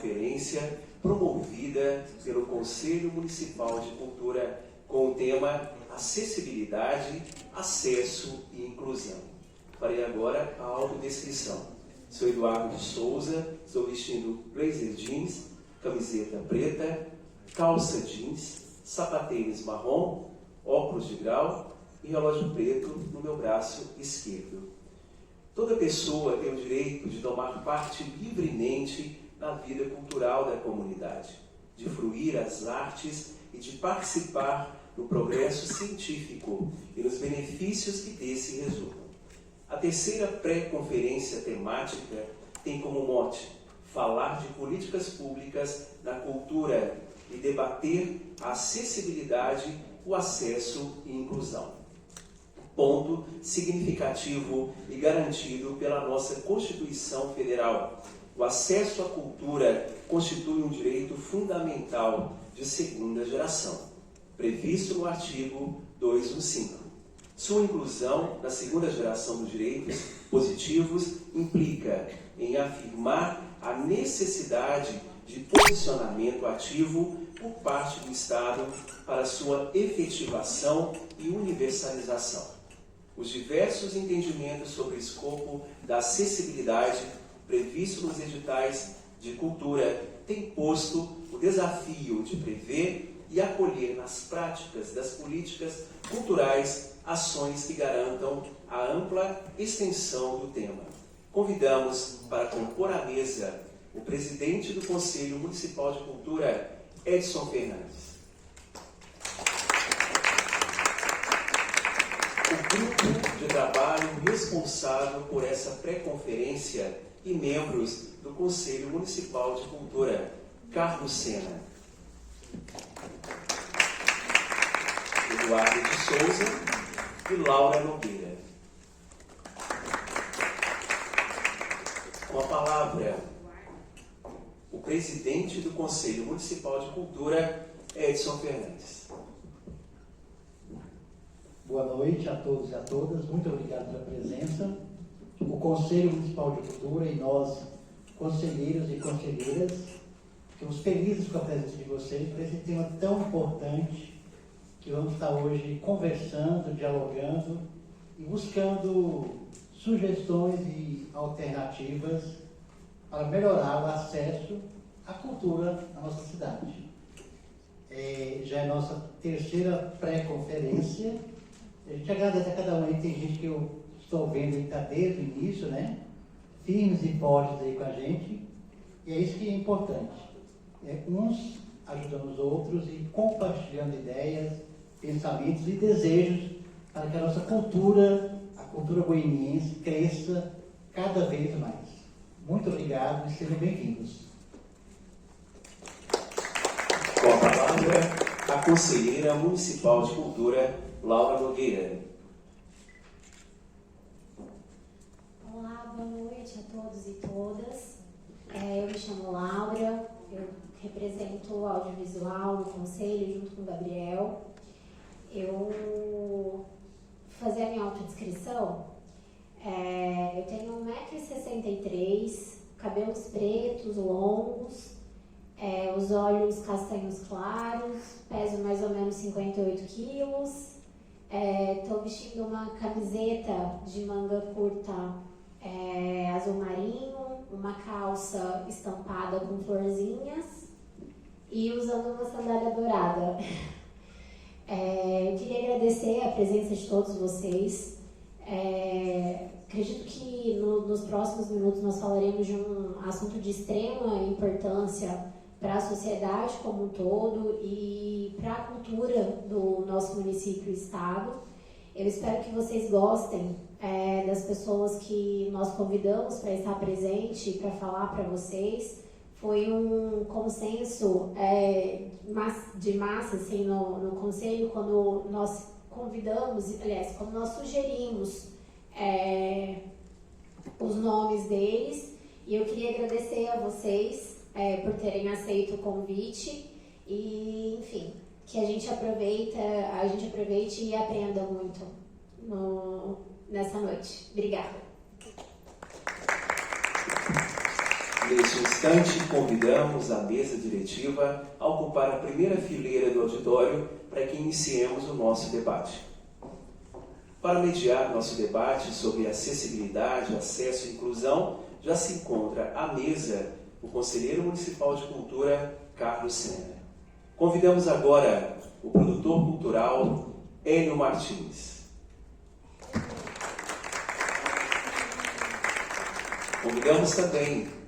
pré-conferência promovida pelo Conselho Municipal de Cultura com o tema Acessibilidade, Acesso e Inclusão. Farei agora a autodescrição. Sou Eduardo de Souza, estou vestindo blazer jeans, camiseta preta, calça jeans, sapatênis marrom, óculos de grau e relógio preto no meu braço esquerdo. Toda pessoa tem o direito de tomar parte livremente na vida cultural da comunidade, de fruir as artes e de participar no progresso científico e nos benefícios que desse resultam. A terceira pré-conferência temática tem como mote falar de políticas públicas na cultura e debater a acessibilidade, o acesso e inclusão. Ponto significativo e garantido pela nossa Constituição Federal. O acesso à cultura constitui um direito fundamental de segunda geração, previsto no artigo 215. Sua inclusão na segunda geração dos direitos positivos implica em afirmar a necessidade de posicionamento ativo por parte do Estado para sua efetivação e universalização. Os diversos entendimentos sobre o escopo da acessibilidade previsto nos editais de cultura têm posto o desafio de prever e acolher nas práticas das políticas culturais ações que garantam a ampla extensão do tema. Convidamos para compor a mesa o presidente do Conselho Municipal de Cultura, Edson Fernandes. O grupo de trabalho responsável por essa pré-conferência e membros do Conselho Municipal de Cultura, Carlos Sena, Eduardo de Souza e Laura Nogueira. Com a palavra, o presidente do Conselho Municipal de Cultura, Edson Fernandes. Boa noite a todos e a todas, muito obrigado pela presença. O Conselho Municipal de Cultura e nós, conselheiros e conselheiras, ficamos felizes com a presença de vocês para esse tema tão importante que vamos estar hoje conversando, dialogando e buscando sugestões e alternativas para melhorar o acesso à cultura na nossa cidade. Já é a nossa terceira pré-conferência. A gente agradece a cada um aí, tem gente que eu estou vendo que está desde o início, né? Firmes e fortes aí com a gente. E é isso que é importante. Uns ajudando os outros e compartilhando ideias, pensamentos e desejos para que a nossa cultura, a cultura goianiense, cresça cada vez mais. Muito obrigado e sejam bem-vindos. Com a palavra, a conselheira municipal de cultura, Laura Nogueira. Olá, boa noite a todos e todas. Eu me chamo Laura, eu represento o audiovisual no conselho junto com o Gabriel. Eu vou fazer a minha autodescrição. Eu tenho 1,63 m, cabelos pretos, longos, os olhos castanhos claros, peso mais ou menos 58 quilos. Estou vestindo uma camiseta de manga curta azul marinho, uma calça estampada com florzinhas e usando uma sandália dourada. Eu queria agradecer a presença de todos vocês. Acredito que nos próximos minutos nós falaremos de um assunto de extrema importância para a sociedade como um todo e para a cultura do nosso município e estado. Eu espero que vocês gostem das pessoas que nós convidamos para estar presente e para falar para vocês. Foi um consenso de massa assim, no conselho quando nós convidamos, aliás, quando nós sugerimos os nomes deles, e eu queria agradecer a vocês por terem aceito o convite e, enfim, que a gente aproveite e aprenda muito nessa noite. Obrigada. Neste instante, convidamos a mesa diretiva a ocupar a primeira fileira do auditório para que iniciemos o nosso debate. Para mediar nosso debate sobre acessibilidade, acesso e inclusão, já se encontra à mesa o Conselheiro Municipal de Cultura, Carlos Sena. Convidamos agora o produtor cultural, Hélio Martins. Convidamos também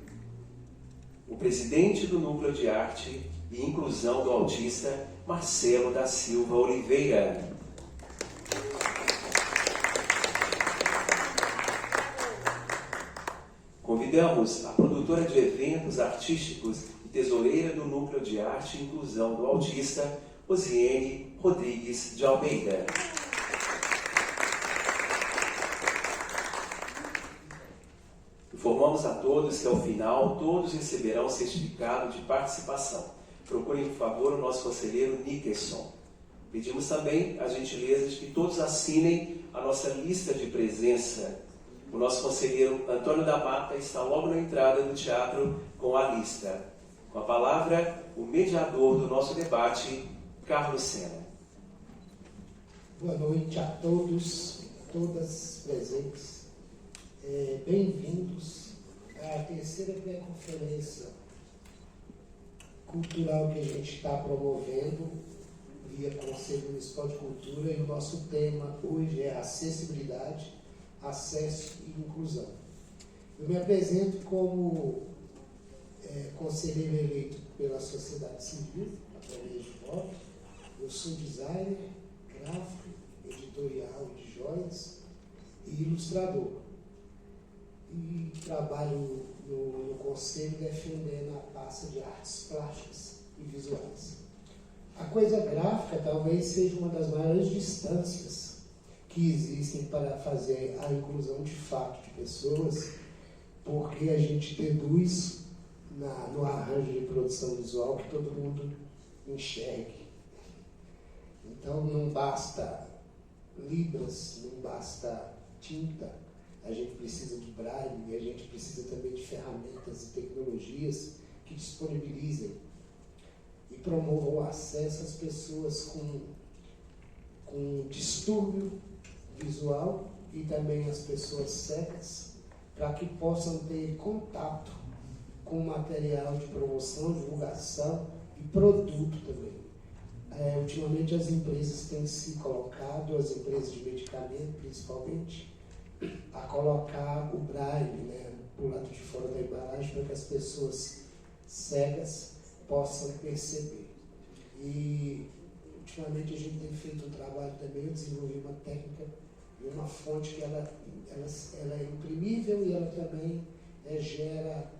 o presidente do Núcleo de Arte e Inclusão do Autista, Marcelo da Silva Oliveira. Convidamos a produtora de eventos artísticos e tesoureira do Núcleo de Arte e Inclusão do Autista, Rosiane Rodrigues de Almeida. Informamos a todos que, ao final, todos receberão certificado de participação. Procurem, por favor, o nosso conselheiro Nickerson. Pedimos também a gentileza de que todos assinem a nossa lista de presença. O nosso conselheiro Antônio da Mata está logo na entrada do teatro com a lista. Com a palavra, o mediador do nosso debate, Carlos Sena. Boa noite a todos, todas presentes. Bem-vindos à terceira pré-conferência cultural que a gente está promovendo via Conselho Municipal de Cultura, e o nosso tema hoje é acessibilidade, acesso e inclusão. Eu me apresento como conselheiro eleito pela sociedade civil, através de voto. Eu sou designer, gráfico, editorial de joias e ilustrador. E trabalho no Conselho defendendo a pasta de artes plásticas e visuais. A coisa gráfica talvez seja uma das maiores distâncias que existem para fazer a inclusão de fato de pessoas, porque a gente deduz no arranjo de produção visual que todo mundo enxergue. Então não basta libras, não basta tinta, a gente precisa de braille e a gente precisa também de ferramentas e tecnologias que disponibilizem e promovam o acesso às pessoas com distúrbio visual e também às pessoas cegas, para que possam ter contato com material de promoção, divulgação e produto também. Ultimamente as empresas têm se colocado, as empresas de medicamento principalmente, a colocar o braille, do lado de fora da embalagem, para que as pessoas cegas possam perceber. E ultimamente a gente tem feito um trabalho também, eu desenvolvi uma técnica e uma fonte que ela é imprimível e ela também gera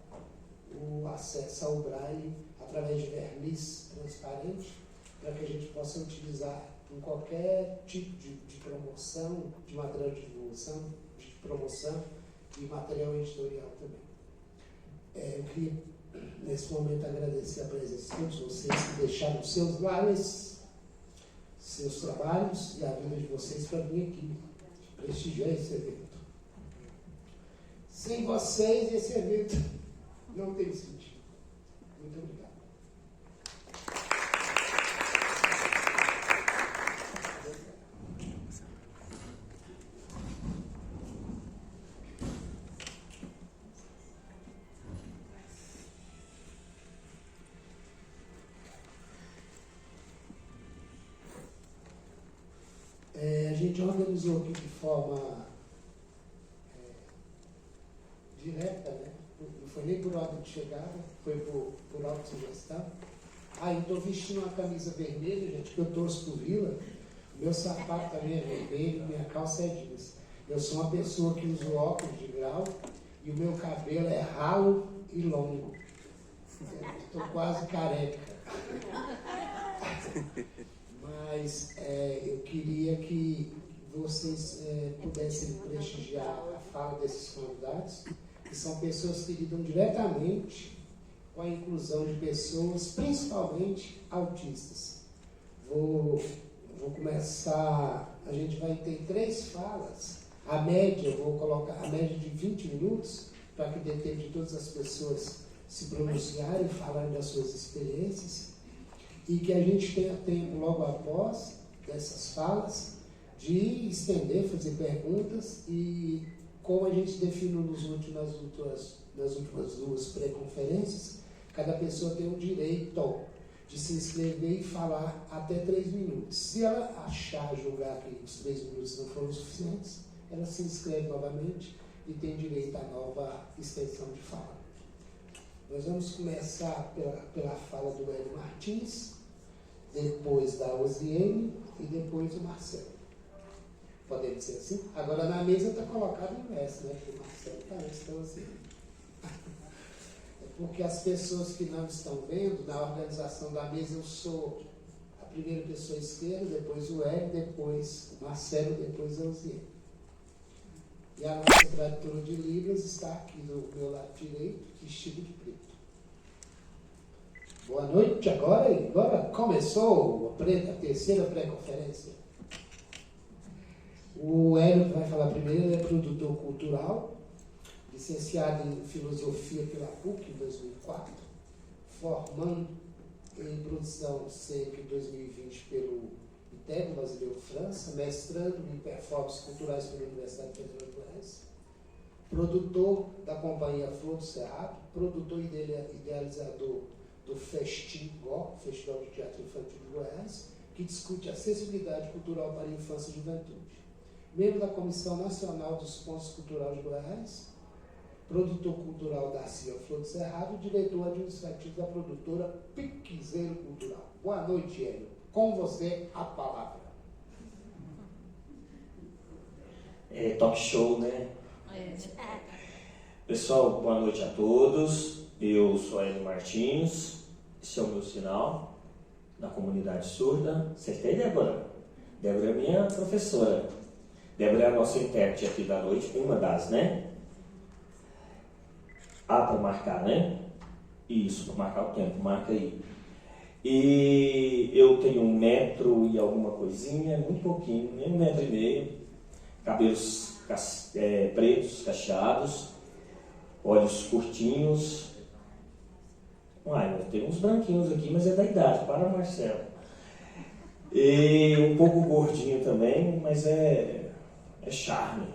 o acesso ao braille através de verniz transparente, para que a gente possa utilizar em qualquer tipo de promoção, de material de divulgação, de promoção e material editorial também. Eu queria, nesse momento, agradecer a presença de todos vocês que deixaram seus lares, seus trabalhos e a vida de vocês para vir aqui prestigiar esse evento. Sem vocês, esse evento não tem sentido. Muito obrigado. A gente organizou aqui de forma direta, não foi nem por ordem de chegada, foi por autossugestão. Eu estou vestindo uma camisa vermelha, gente, que eu torço por Vila, o meu sapato também é vermelho, minha calça é jeans. Eu sou uma pessoa que usa óculos de grau e o meu cabelo é ralo e longo. Estou quase careca. Mas eu queria que vocês pudessem prestigiar a fala desses convidados, que são pessoas que lidam diretamente com a inclusão de pessoas, principalmente autistas. Vou começar, a gente vai ter 3 falas, a média, eu vou colocar a média de 20 minutos, para que dê tempo de todas as pessoas se pronunciarem, falarem das suas experiências, e que a gente tenha tempo, logo após dessas falas, de estender, fazer perguntas, e como a gente definiu nas últimas duas pré-conferências, cada pessoa tem o direito de se inscrever e falar até 3 minutos. Se ela achar, julgar que os 3 minutos não foram suficientes, ela se inscreve novamente e tem direito à nova extensão de fala. Nós vamos começar pela fala do Hélio Martins, depois da Osiane e depois do Marcelo. Podemos ser assim? Agora na mesa está colocado o inverso, né? Porque o Marcelo parece da Osiane. É porque as pessoas que não estão vendo, na organização da mesa eu sou a primeira pessoa esquerda, depois o Hélio, depois o Marcelo, depois a Osiane. E a nossa tradutora de Libras está aqui do meu lado direito, vestido de preto. Boa noite, agora começou a terceira pré-conferência. O Hélio vai falar primeiro, ele é produtor cultural, licenciado em Filosofia pela PUC em 2004, formando em produção sempre em 2020 pelo ITEB, Brasileiro, França, mestrando em performances culturais pela Universidade Federal de Goiás, produtor da companhia Flor do Cerrado, produtor e idealizador do FESTIGO, Festival de Teatro Infantil de Goiás, que discute acessibilidade cultural para a infância e juventude. Membro da Comissão Nacional dos Pontos Culturais de Goiás, produtor cultural da CIA Flor do Cerrado, diretor administrativo da produtora Piquezeiro Cultural. Boa noite, Hélio. Com você, a palavra. Talk show, né? Pessoal, boa noite a todos. Eu sou Hélio Martins. Esse é o meu sinal da comunidade surda. Acertei, Débora? Débora é minha professora. Débora é a nossa intérprete aqui da noite, uma das, né? Para marcar, né? Isso, para marcar o tempo, marca aí. E eu tenho 1 metro e alguma coisinha, muito pouquinho, nem 1,5 metros, cabelos pretos, cacheados, olhos curtinhos. Tem uns branquinhos aqui, mas é da idade, para Marcelo. E um pouco gordinho também, mas é charme.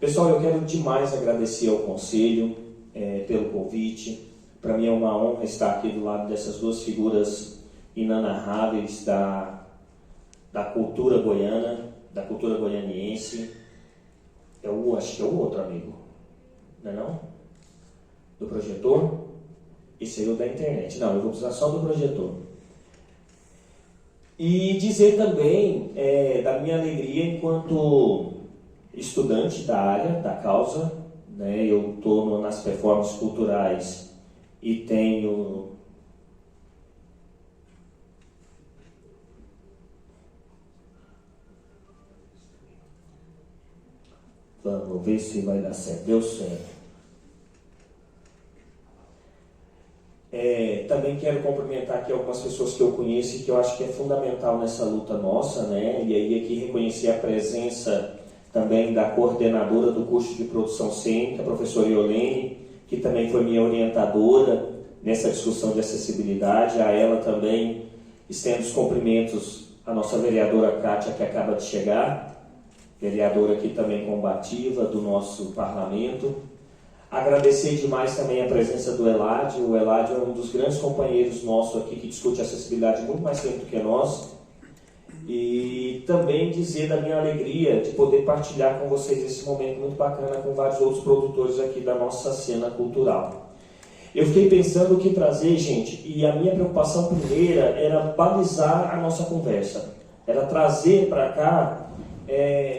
Pessoal, eu quero demais agradecer ao Conselho pelo convite. Para mim é uma honra estar aqui do lado dessas 2 figuras inanarráveis da cultura goiana, da cultura goianiense. Acho que é o outro amigo, não é não? Do projetor? Esse aí é o da internet. Não, eu vou precisar só do projetor. E dizer também da minha alegria enquanto estudante da área, da causa, né? Eu estou nas performances culturais e tenho vamos ver se vai dar certo. Deu certo. Também quero cumprimentar aqui algumas pessoas que eu conheço e que eu acho que é fundamental nessa luta nossa, né? E aí aqui reconhecer a presença também da coordenadora do curso de produção cênica, a professora Iolene, que também foi minha orientadora nessa discussão de acessibilidade. A ela também estendo os cumprimentos à nossa vereadora Kátia, que acaba de chegar, vereadora aqui também combativa do nosso parlamento. Agradecer demais também a presença do Eladio. O Eladio é um dos grandes companheiros nossos aqui que discute acessibilidade muito mais tempo do que nós. E também dizer da minha alegria de poder partilhar com vocês esse momento muito bacana com vários outros produtores aqui da nossa cena cultural. Eu fiquei pensando o que trazer, gente, e a minha preocupação primeira era balizar a nossa conversa. Era trazer para cá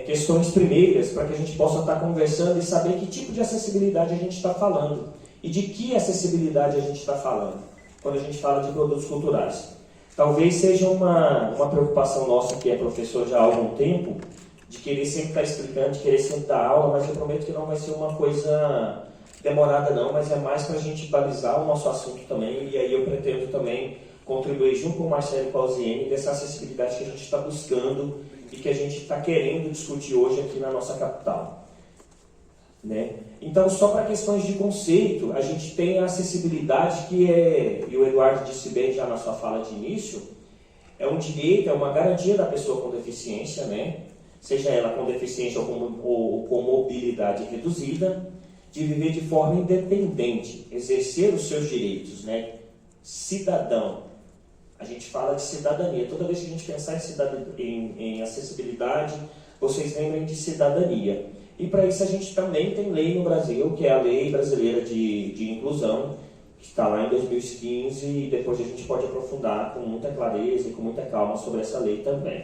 questões primeiras para que a gente possa estar conversando e saber que tipo de acessibilidade a gente está falando e de que acessibilidade a gente está falando quando a gente fala de produtos culturais. Talvez seja uma preocupação nossa, que é professor já há algum tempo, de querer sempre estar explicando, de querer sempre dar aula, mas eu prometo que não vai ser uma coisa demorada não, mas é mais para a gente balizar o nosso assunto também, e aí eu pretendo também contribuir junto com o Marcelo e com a Osiane dessa acessibilidade que a gente está buscando e que a gente está querendo discutir hoje aqui na nossa capital. né? Então, só para questões de conceito, a gente tem a acessibilidade que é, e o Eduardo disse bem já na sua fala de início, é um direito, é uma garantia da pessoa com deficiência, né? Seja ela com deficiência ou com mobilidade reduzida, de viver de forma independente, exercer os seus direitos, né? Cidadão. A gente fala de cidadania. Toda vez que a gente pensar em acessibilidade, vocês lembrem de cidadania. E para isso a gente também tem lei no Brasil, que é a Lei Brasileira de Inclusão, que está lá em 2015, e depois a gente pode aprofundar com muita clareza e com muita calma sobre essa lei também.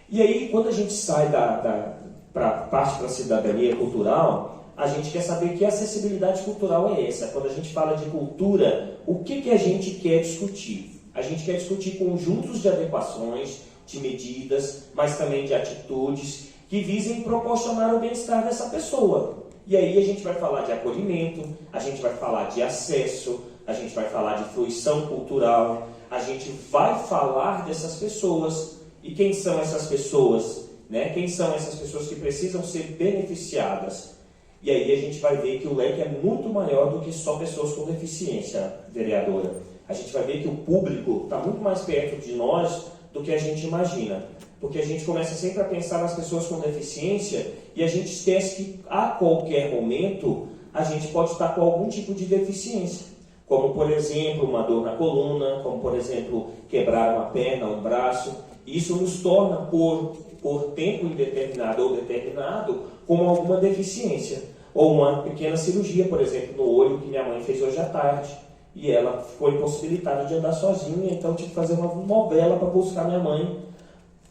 E aí, quando a gente sai parte para a cidadania cultural, a gente quer saber que acessibilidade cultural é essa. Quando a gente fala de cultura, o que a gente quer discutir? A gente quer discutir conjuntos de adequações, de medidas, mas também de atitudes que visem proporcionar o bem-estar dessa pessoa. E aí a gente vai falar de acolhimento, a gente vai falar de acesso, a gente vai falar de fruição cultural, a gente vai falar dessas pessoas. E quem são essas pessoas? Né? Quem são essas pessoas que precisam ser beneficiadas? E aí a gente vai ver que o leque é muito maior do que só pessoas com deficiência, vereadora. A gente vai ver que o público está muito mais perto de nós do que a gente imagina. Porque a gente começa sempre a pensar nas pessoas com deficiência e a gente esquece que a qualquer momento a gente pode estar com algum tipo de deficiência. Como, por exemplo, uma dor na coluna, como, por exemplo, quebrar uma perna, um braço. Isso nos torna, por tempo indeterminado ou determinado, como alguma deficiência. Ou uma pequena cirurgia, por exemplo, no olho, que minha mãe fez hoje à tarde. E ela foi impossibilitada de andar sozinha, então tive que fazer uma novela para buscar minha mãe.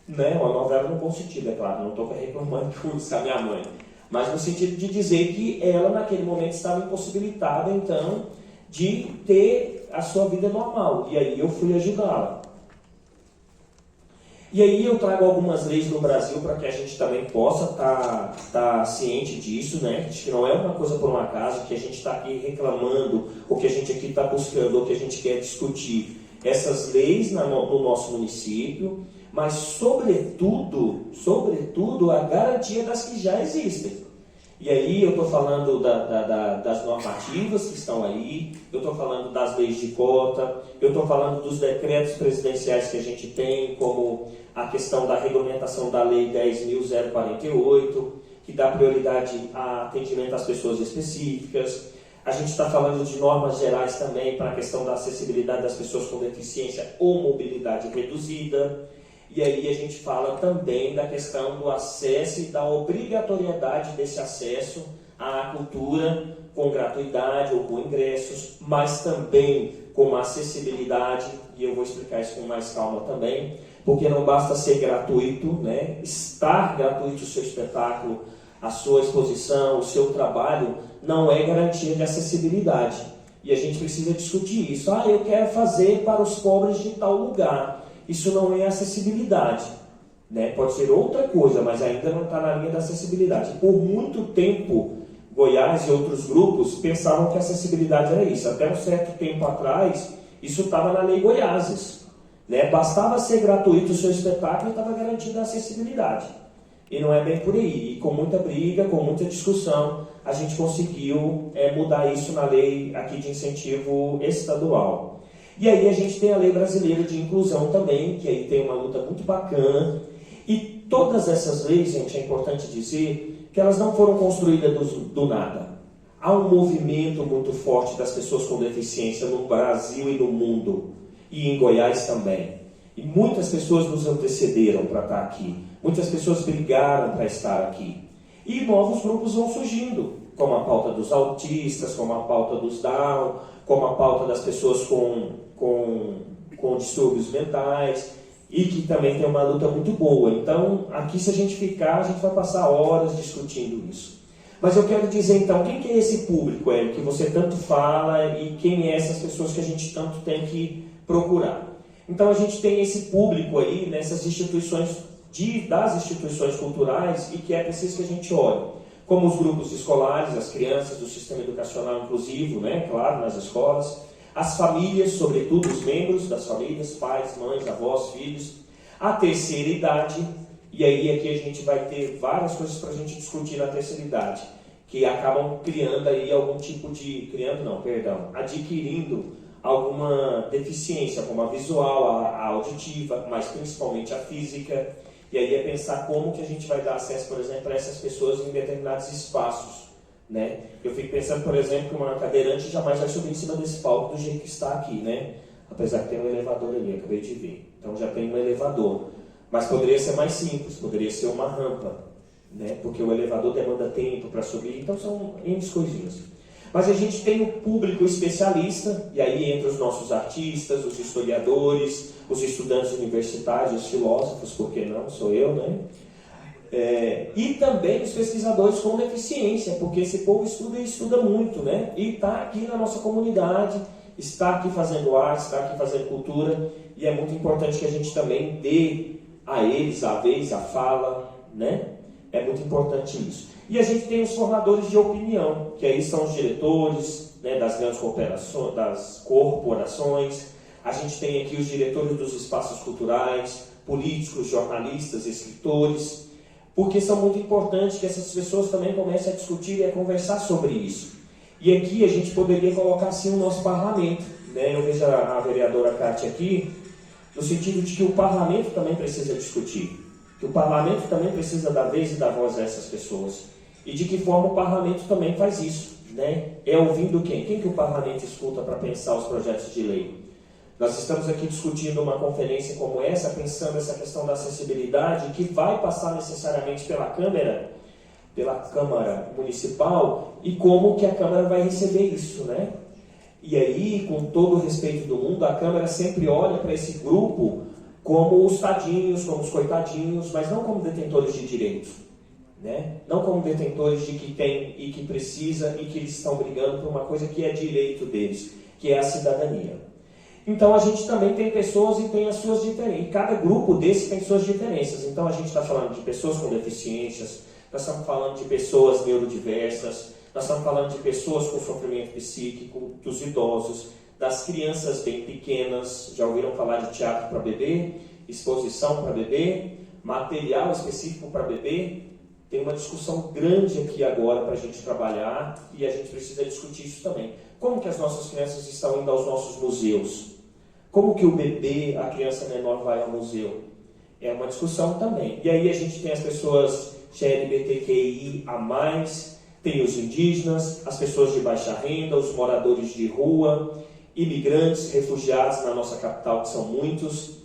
Né? Uma novela no bom sentido, é claro, não estou reclamando de buscar minha mãe. Mas no sentido de dizer que ela, naquele momento, estava impossibilitada, então, de ter a sua vida normal. E aí eu fui ajudá-la. E aí eu trago algumas leis no Brasil para que a gente também possa estar ciente disso, né? De que não é uma coisa por um acaso, que a gente está aqui reclamando, ou que a gente aqui está buscando, ou que a gente quer discutir essas leis no nosso município, mas sobretudo, a garantia das que já existem. E aí eu estou falando das normativas que estão aí, eu estou falando das leis de cota, eu estou falando dos decretos presidenciais que a gente tem, como a questão da regulamentação da Lei 10.048, que dá prioridade a atendimento às pessoas específicas. A gente está falando de normas gerais também para a questão da acessibilidade das pessoas com deficiência ou mobilidade reduzida. E aí a gente fala também da questão do acesso e da obrigatoriedade desse acesso à cultura com gratuidade ou com ingressos, mas também com acessibilidade, e eu vou explicar isso com mais calma também, porque não basta ser gratuito, né? Estar gratuito o seu espetáculo, a sua exposição, o seu trabalho, não é garantia de acessibilidade. E a gente precisa discutir isso. Eu quero fazer para os pobres de tal lugar. Isso não é acessibilidade, né? Pode ser outra coisa, mas ainda não está na linha da acessibilidade. Por muito tempo, Goiás e outros grupos pensavam que a acessibilidade era isso. Até um certo tempo atrás, isso estava na Lei Goiáses, né? Bastava ser gratuito o seu espetáculo e estava garantida a acessibilidade. E não é bem por aí. E com muita briga, com muita discussão, a gente conseguiu mudar isso na lei aqui de incentivo estadual. E aí a gente tem a Lei Brasileira de Inclusão também, que aí tem uma luta muito bacana. E todas essas leis, gente, é importante dizer que elas não foram construídas do nada. Há um movimento muito forte das pessoas com deficiência no Brasil e no mundo, e em Goiás também. E muitas pessoas nos antecederam para estar aqui. Muitas pessoas brigaram para estar aqui. E novos grupos vão surgindo, como a pauta dos autistas, como a pauta dos Down, como a pauta das pessoas com distúrbios mentais, e que também tem uma luta muito boa. Então, aqui se a gente ficar, a gente vai passar horas discutindo isso. Mas eu quero dizer então, quem que é esse público, Hélio, que você tanto fala, e quem é essas pessoas que a gente tanto tem que procurar? Então a gente tem esse público aí, nessas instituições, das instituições culturais, e que é preciso que a gente olhe. Como os grupos escolares, as crianças do sistema educacional inclusivo, né, claro, nas escolas, as famílias, sobretudo os membros das famílias, pais, mães, avós, filhos, a terceira idade, e aí aqui a gente vai ter várias coisas para a gente discutir na terceira idade, que acabam criando aí algum tipo de... adquirindo alguma deficiência, como a visual, a auditiva, mas principalmente a física. E aí é pensar como que a gente vai dar acesso, por exemplo, a essas pessoas em determinados espaços, né? Eu fico pensando, por exemplo, que uma cadeirante jamais vai subir em cima desse palco do jeito que está aqui, né? Apesar que tem um elevador ali, acabei de ver. Então já tem um elevador. Mas poderia ser mais simples, poderia ser uma rampa, né? Porque o elevador demanda tempo para subir, então são N coisinhas. Mas a gente tem o público especialista, e aí entra os nossos artistas, os historiadores, os estudantes universitários, os filósofos, por que não? Sou eu, né? E também os pesquisadores com deficiência, porque esse povo estuda e estuda muito, né? E está aqui na nossa comunidade, está aqui fazendo arte, está aqui fazendo cultura, e é muito importante que a gente também dê a eles a vez, a fala, né? É muito importante isso. E a gente tem os formadores de opinião, que aí são os diretores, né, das grandes das corporações. A gente tem aqui os diretores dos espaços culturais, políticos, jornalistas, escritores, porque são muito importantes que essas pessoas também comecem a discutir e a conversar sobre isso. E aqui a gente poderia colocar assim o nosso parlamento, né? Eu vejo a vereadora Kátia aqui, no sentido de que o parlamento também precisa discutir, que o parlamento também precisa dar vez e dar voz a essas pessoas. E de que forma o parlamento também faz isso, né? É ouvindo quem? Quem que o parlamento escuta para pensar os projetos de lei? Nós estamos aqui discutindo uma conferência como essa, pensando essa questão da acessibilidade, que vai passar necessariamente pela Câmara Municipal, e como que a Câmara vai receber isso, né? E aí, com todo o respeito do mundo, a Câmara sempre olha para esse grupo como os tadinhos, como os coitadinhos, mas não como detentores de direitos, né? Não como detentores de que tem e que precisa e que eles estão brigando por uma coisa que é direito deles, que é a cidadania. Então a gente também tem pessoas e tem as suas diferenças. E cada grupo desse tem suas diferenças. Então a gente está falando de pessoas com deficiências, nós estamos falando de pessoas neurodiversas, nós estamos falando de pessoas com sofrimento psíquico, dos idosos, das crianças bem pequenas. Já ouviram falar de teatro para bebê, exposição para bebê, material específico para bebê? Tem uma discussão grande aqui agora para a gente trabalhar e a gente precisa discutir isso também. Como que as nossas crianças estão indo aos nossos museus? Como que o bebê, a criança menor, vai ao museu? É uma discussão também. E aí a gente tem as pessoas LGBTQI a mais, tem os indígenas, as pessoas de baixa renda, os moradores de rua, imigrantes, refugiados na nossa capital, que são muitos.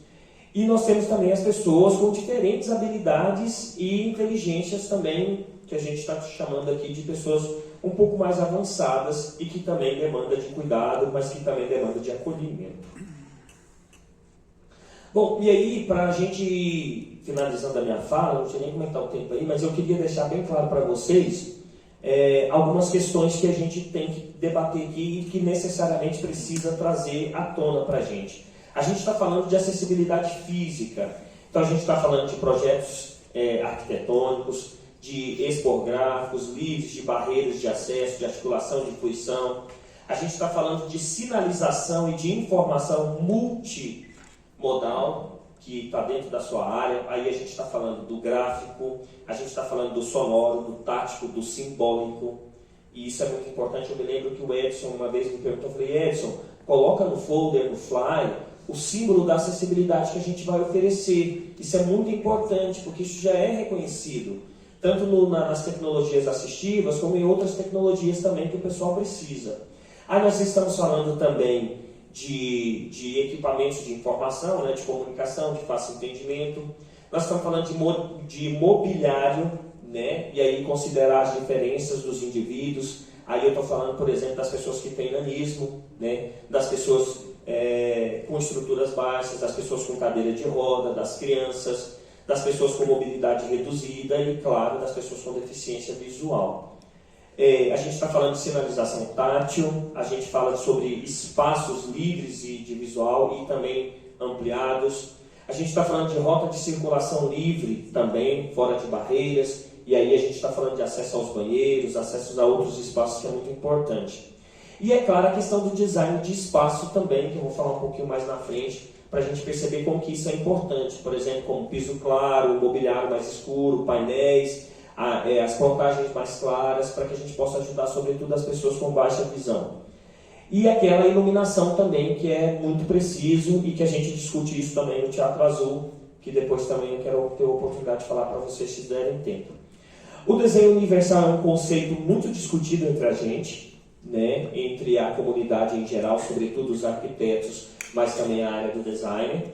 E nós temos também as pessoas com diferentes habilidades e inteligências também, que a gente está chamando aqui de pessoas um pouco mais avançadas e que também demandam de cuidado, mas que também demandam de acolhimento. Bom, e aí, para a gente ir finalizando a minha fala, não sei nem como é que está o tempo aí, mas eu queria deixar bem claro para vocês algumas questões que a gente tem que debater aqui e que necessariamente precisa trazer à tona para a gente. A gente está falando de acessibilidade física, então a gente está falando de projetos arquitetônicos, de expográficos, livres de barreiras de acesso, de articulação, de fruição. A gente está falando de sinalização e de informação multimodal, que está dentro da sua área. Aí a gente está falando do gráfico, a gente está falando do sonoro, do tático, do simbólico. E isso é muito importante. Eu me lembro que o Edson uma vez me perguntou, eu falei, Edson, coloca no folder, no flyer, o símbolo da acessibilidade que a gente vai oferecer. Isso é muito importante, porque isso já é reconhecido, tanto nas tecnologias assistivas, como em outras tecnologias também que o pessoal precisa. Aí nós estamos falando também de equipamentos de informação, né, de comunicação, de fácil entendimento. Nós estamos falando de mobiliário, né, e aí considerar as diferenças dos indivíduos. Aí eu estou falando, por exemplo, das pessoas que têm nanismo, né, das pessoas com estruturas baixas, das pessoas com cadeira de roda, das crianças, das pessoas com mobilidade reduzida e, claro, das pessoas com deficiência visual. A gente está falando de sinalização tátil, a gente fala sobre espaços livres de visual e também ampliados. A gente está falando de rota de circulação livre também, fora de barreiras. E aí a gente está falando de acesso aos banheiros, acesso a outros espaços, que é muito importante. E é claro a questão do design de espaço também, que eu vou falar um pouquinho mais na frente, para a gente perceber como que isso é importante. Por exemplo, como piso claro, mobiliário mais escuro, painéis. as plantagens mais claras, para que a gente possa ajudar, sobretudo, as pessoas com baixa visão. E aquela iluminação também, que é muito preciso e que a gente discute isso também no Teatro Azul, que depois também eu quero ter a oportunidade de falar para vocês, se derem tempo. O desenho universal é um conceito muito discutido entre a gente, né, entre a comunidade em geral, sobretudo os arquitetos, mas também a área do design,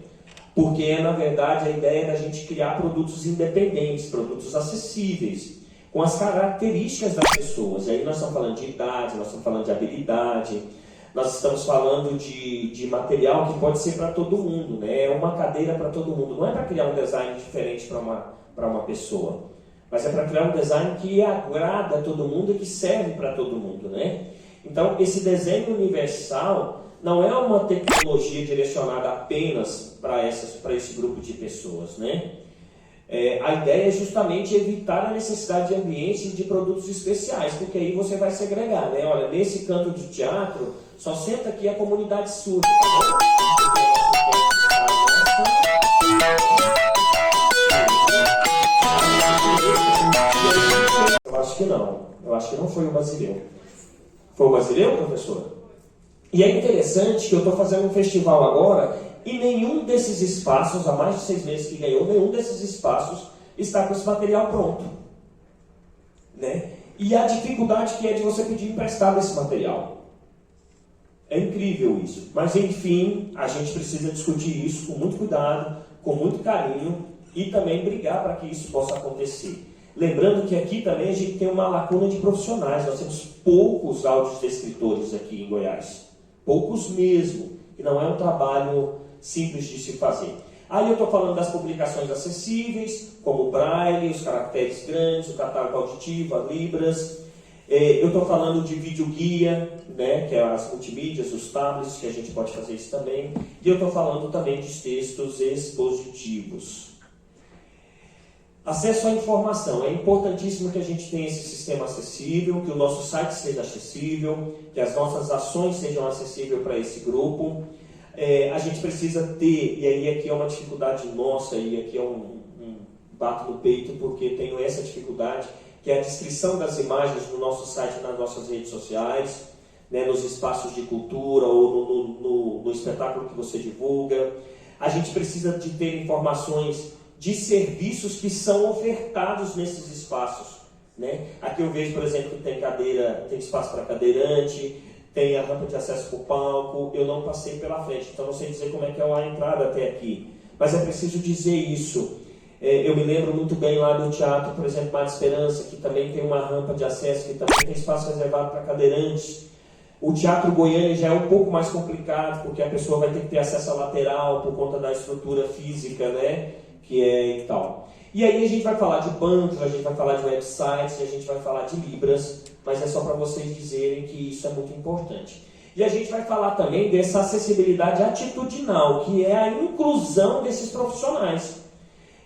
porque na verdade a ideia é da gente criar produtos independentes, produtos acessíveis, com as características das pessoas. E aí nós estamos falando de idade, nós estamos falando de habilidade, nós estamos falando de material que pode ser para todo mundo, né? É uma cadeira para todo mundo, não é para criar um design diferente para uma pessoa, mas é para criar um design que agrada a todo mundo e que serve para todo mundo, né? Então, esse desenho universal não é uma tecnologia direcionada apenas para esse grupo de pessoas, né? A ideia é justamente evitar a necessidade de ambiente de produtos especiais, porque aí você vai segregar, né? Olha, nesse canto do teatro, só senta aqui a comunidade surda, tá bom? Eu acho que não. Eu acho que não foi o Basileu. Foi o Basileu, professor? E é interessante que eu estou fazendo um festival agora e nenhum desses espaços, há mais de 6 meses que ganhou, nenhum desses espaços está com esse material pronto, né? E a dificuldade que é de você pedir emprestado esse material. É incrível isso. Mas, enfim, a gente precisa discutir isso com muito cuidado, com muito carinho e também brigar para que isso possa acontecer. Lembrando que aqui também a gente tem uma lacuna de profissionais. Nós temos poucos audiodescritores aqui em Goiás. Poucos mesmo. E não é um trabalho simples de se fazer. Aí eu estou falando das publicações acessíveis, como o Braille, os caracteres grandes, o catálogo auditivo, as Libras. Eu estou falando de videoguia, né, que é as multimídias, os tablets, que a gente pode fazer isso também. E eu estou falando também de textos expositivos. Acesso à informação. É importantíssimo que a gente tenha esse sistema acessível, que o nosso site seja acessível, que as nossas ações sejam acessíveis para esse grupo. A gente precisa ter, e aí aqui é uma dificuldade nossa, e aqui é um bato no peito, porque tenho essa dificuldade, que é a descrição das imagens no nosso site e nas nossas redes sociais, né, nos espaços de cultura ou no espetáculo que você divulga. A gente precisa de ter informações de serviços que são ofertados nesses espaços, né? Aqui eu vejo, por exemplo, que tem espaço para cadeirante, tem a rampa de acesso para o palco. Eu não passei pela frente, então não sei dizer como é que é a entrada até aqui, mas é preciso dizer isso. Eu me lembro muito bem lá do teatro, por exemplo, Mar Esperança, que também tem uma rampa de acesso, que também tem espaço reservado para cadeirantes. O Teatro Goiânia já é um pouco mais complicado, porque a pessoa vai ter que ter acesso à lateral por conta da estrutura física, né? Que é e tal. E aí a gente vai falar de bancos, a gente vai falar de websites, a gente vai falar de Libras, mas é só para vocês dizerem que isso é muito importante. E a gente vai falar também dessa acessibilidade atitudinal, que é a inclusão desses profissionais.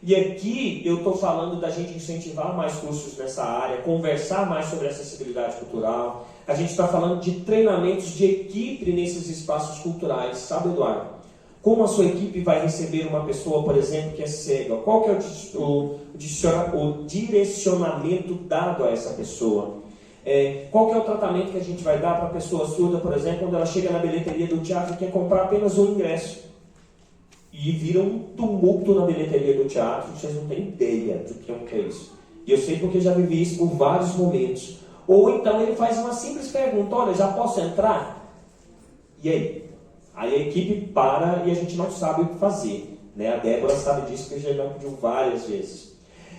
E aqui eu estou falando da gente incentivar mais cursos nessa área, conversar mais sobre acessibilidade cultural. A gente está falando de treinamentos de equipe nesses espaços culturais, sabe, Eduardo? Como a sua equipe vai receber uma pessoa, por exemplo, que é cega? Qual que é o direcionamento dado a essa pessoa? Qual que é o tratamento que a gente vai dar para a pessoa surda, por exemplo, quando ela chega na bilheteria do teatro e quer comprar apenas um ingresso? E vira um tumulto na bilheteria do teatro, vocês não têm ideia do que é isso. E eu sei porque já vivi isso por vários momentos. Ou então ele faz uma simples pergunta: olha, já posso entrar? E aí? Aí a equipe para e a gente não sabe o que fazer, né? A Débora sabe disso porque já pediu várias vezes.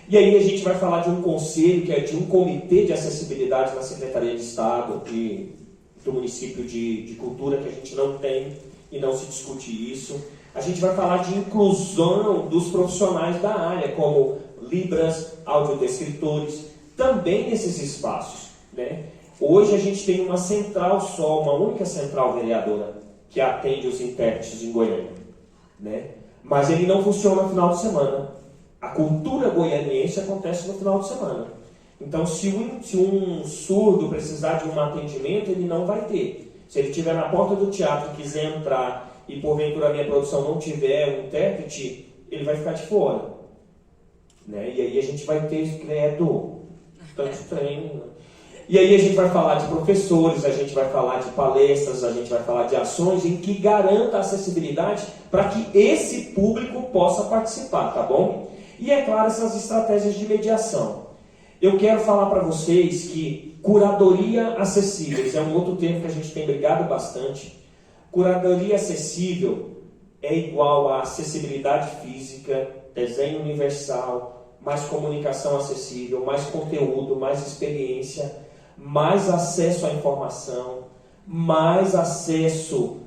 E aí a gente vai falar de um conselho, que é de um comitê de acessibilidade na Secretaria de Estado do município de cultura, que a gente não tem e não se discute isso. A gente vai falar de inclusão dos profissionais da área, como Libras, audiodescritores, também nesses espaços, né? Hoje a gente tem uma central só, uma única central vereadora, que atende os intérpretes em Goiânia, né? Mas ele não funciona no final de semana. A cultura goianiense acontece no final de semana. Então, se um surdo precisar de um atendimento, ele não vai ter. Se ele estiver na porta do teatro e quiser entrar e porventura a minha produção não tiver um intérprete, ele vai ficar de fora, né? E aí a gente vai ter, credo, tanto treino. E aí a gente vai falar de professores, a gente vai falar de palestras, a gente vai falar de ações em que garanta a acessibilidade para que esse público possa participar, tá bom? E é claro, essas estratégias de mediação. Eu quero falar para vocês que curadoria acessíveis é um outro termo que a gente tem brigado bastante. Curadoria acessível é igual a acessibilidade física, desenho universal, mais comunicação acessível, mais conteúdo, mais experiência, mais acesso à informação, mais acesso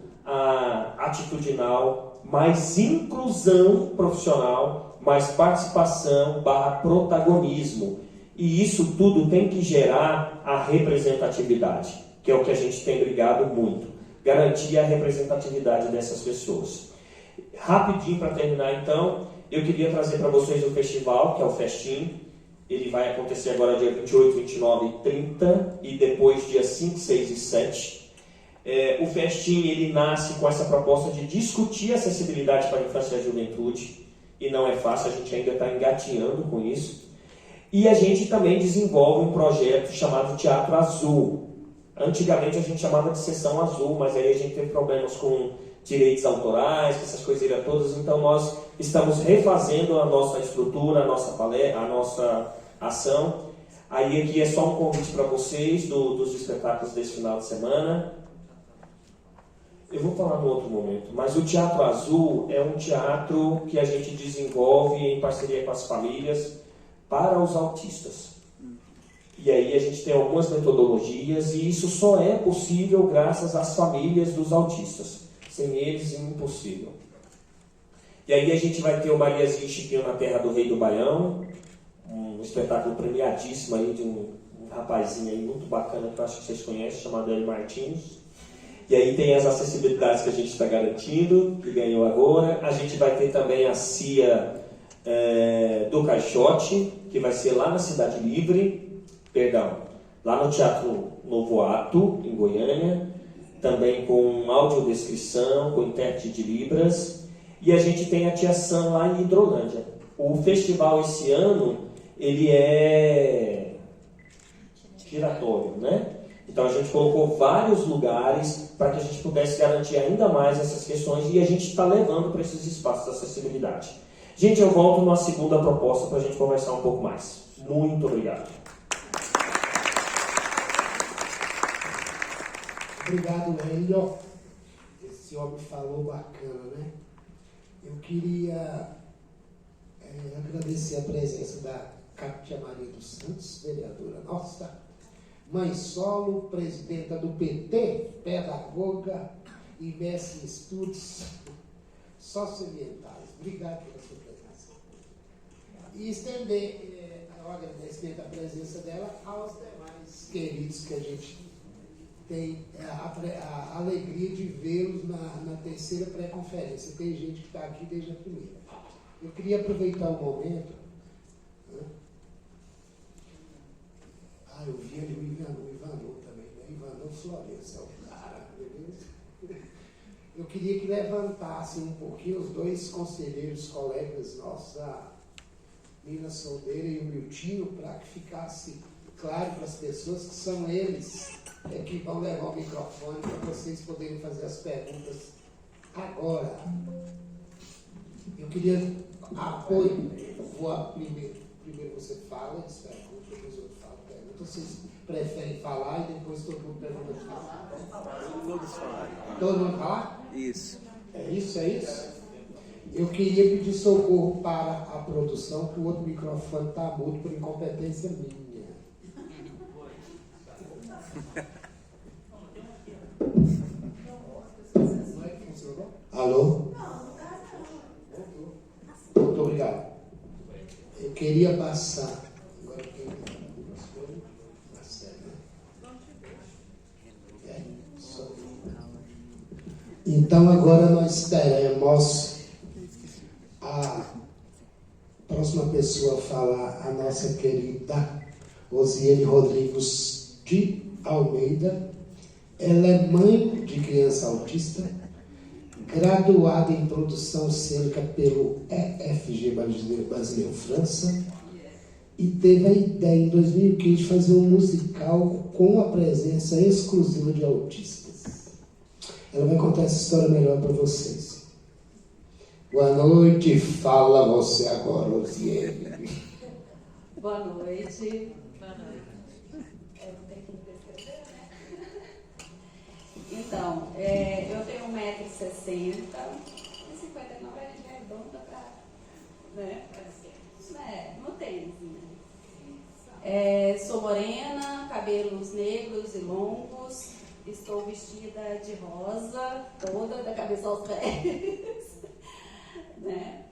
atitudinal, mais inclusão profissional, mais participação / protagonismo. E isso tudo tem que gerar a representatividade, que é o que a gente tem brigado muito. Garantir a representatividade dessas pessoas. Rapidinho para terminar então, eu queria trazer para vocês o festival, que é o Festim. Ele vai acontecer agora dia 28, 29 e 30 e depois dia 5, 6 e 7. O Festim ele nasce com essa proposta de discutir acessibilidade para a infância e a juventude. E não é fácil, a gente ainda está engatinhando com isso. E a gente também desenvolve um projeto chamado Teatro Azul. Antigamente a gente chamava de Sessão Azul, mas aí a gente teve problemas com direitos autorais, essas coisinhas todas. Então nós estamos refazendo a nossa estrutura, a nossa ação. Aí aqui é só um convite para vocês dos espetáculos desse final de semana. Eu vou falar no outro momento, mas o Teatro Azul é um teatro que a gente desenvolve em parceria com as famílias para os autistas. E aí a gente tem algumas metodologias e isso só é possível graças às famílias dos autistas. Sem eles é impossível. E aí a gente vai ter o Mariazinha e Chiquinho na Terra do Rei do Baião, um espetáculo premiadíssimo aí de um rapazinho aí muito bacana que eu acho que vocês conhecem, chamado Eli Martins. E aí tem as acessibilidades que a gente está garantindo, que ganhou agora. A gente vai ter também a CIA do Caixote, que vai ser lá na Cidade Livre, lá no Teatro Novo Ato, em Goiânia, também com audiodescrição, com intérprete de Libras. E a gente tem a Tia Sam lá em Hidrolândia. O festival esse ano, ele é giratório, né? Então a gente colocou vários lugares para que a gente pudesse garantir ainda mais essas questões e a gente está levando para esses espaços de acessibilidade. Gente, eu volto numa segunda proposta para a gente conversar um pouco mais. Muito obrigado. Obrigado, Hélio. Esse homem falou bacana, né? Eu queria agradecer a presença da Cátia Maria dos Santos, vereadora nossa, mãe solo, presidenta do PT, pedagoga e mestre em estudos socioambientais. Obrigado pela sua presença. E estender o agradecimento da presença dela aos demais queridos que a gente tem a alegria de vê-los na terceira pré-conferência. Tem gente que está aqui desde a primeira. Eu queria aproveitar o momento. Eu vi ali o Ivanô também, né? Ivanô Florença, é o cara, beleza? Eu queria que levantassem um pouquinho os dois conselheiros, colegas nossos, a Nina Soldeira e o Miltinho, para que ficasse claro para as pessoas que são eles que vão levar o microfone para vocês poderem fazer as perguntas agora. Eu queria apoio. Primeiro você fala, eles perguntam, depois eu falo, pergunta. Vocês preferem falar e depois todo mundo pergunta de falar? Todos falarem. Todo mundo falar? Isso. É isso? Eu queria pedir socorro para a produção, que o outro microfone está mudo por incompetência minha. Alô? Muito obrigado. Eu queria passar. Agora eu tenho algumas coisas. Então agora nós teremos a próxima pessoa a falar, a nossa querida Osiane Rodrigues de Almeida. Ela é mãe de criança autista, graduada em produção cênica pelo EFG Brasileiro França, e teve a ideia em 2015 de fazer um musical com a presença exclusiva de autistas. Ela vai contar essa história melhor para vocês. Boa noite, fala você agora, Osiele. Boa noite. Então, eu tenho 1,60 m, 59 é redonda para, né? No tênis, né? Sou morena, cabelos negros e longos, estou vestida de rosa, toda da cabeça aos pés, né?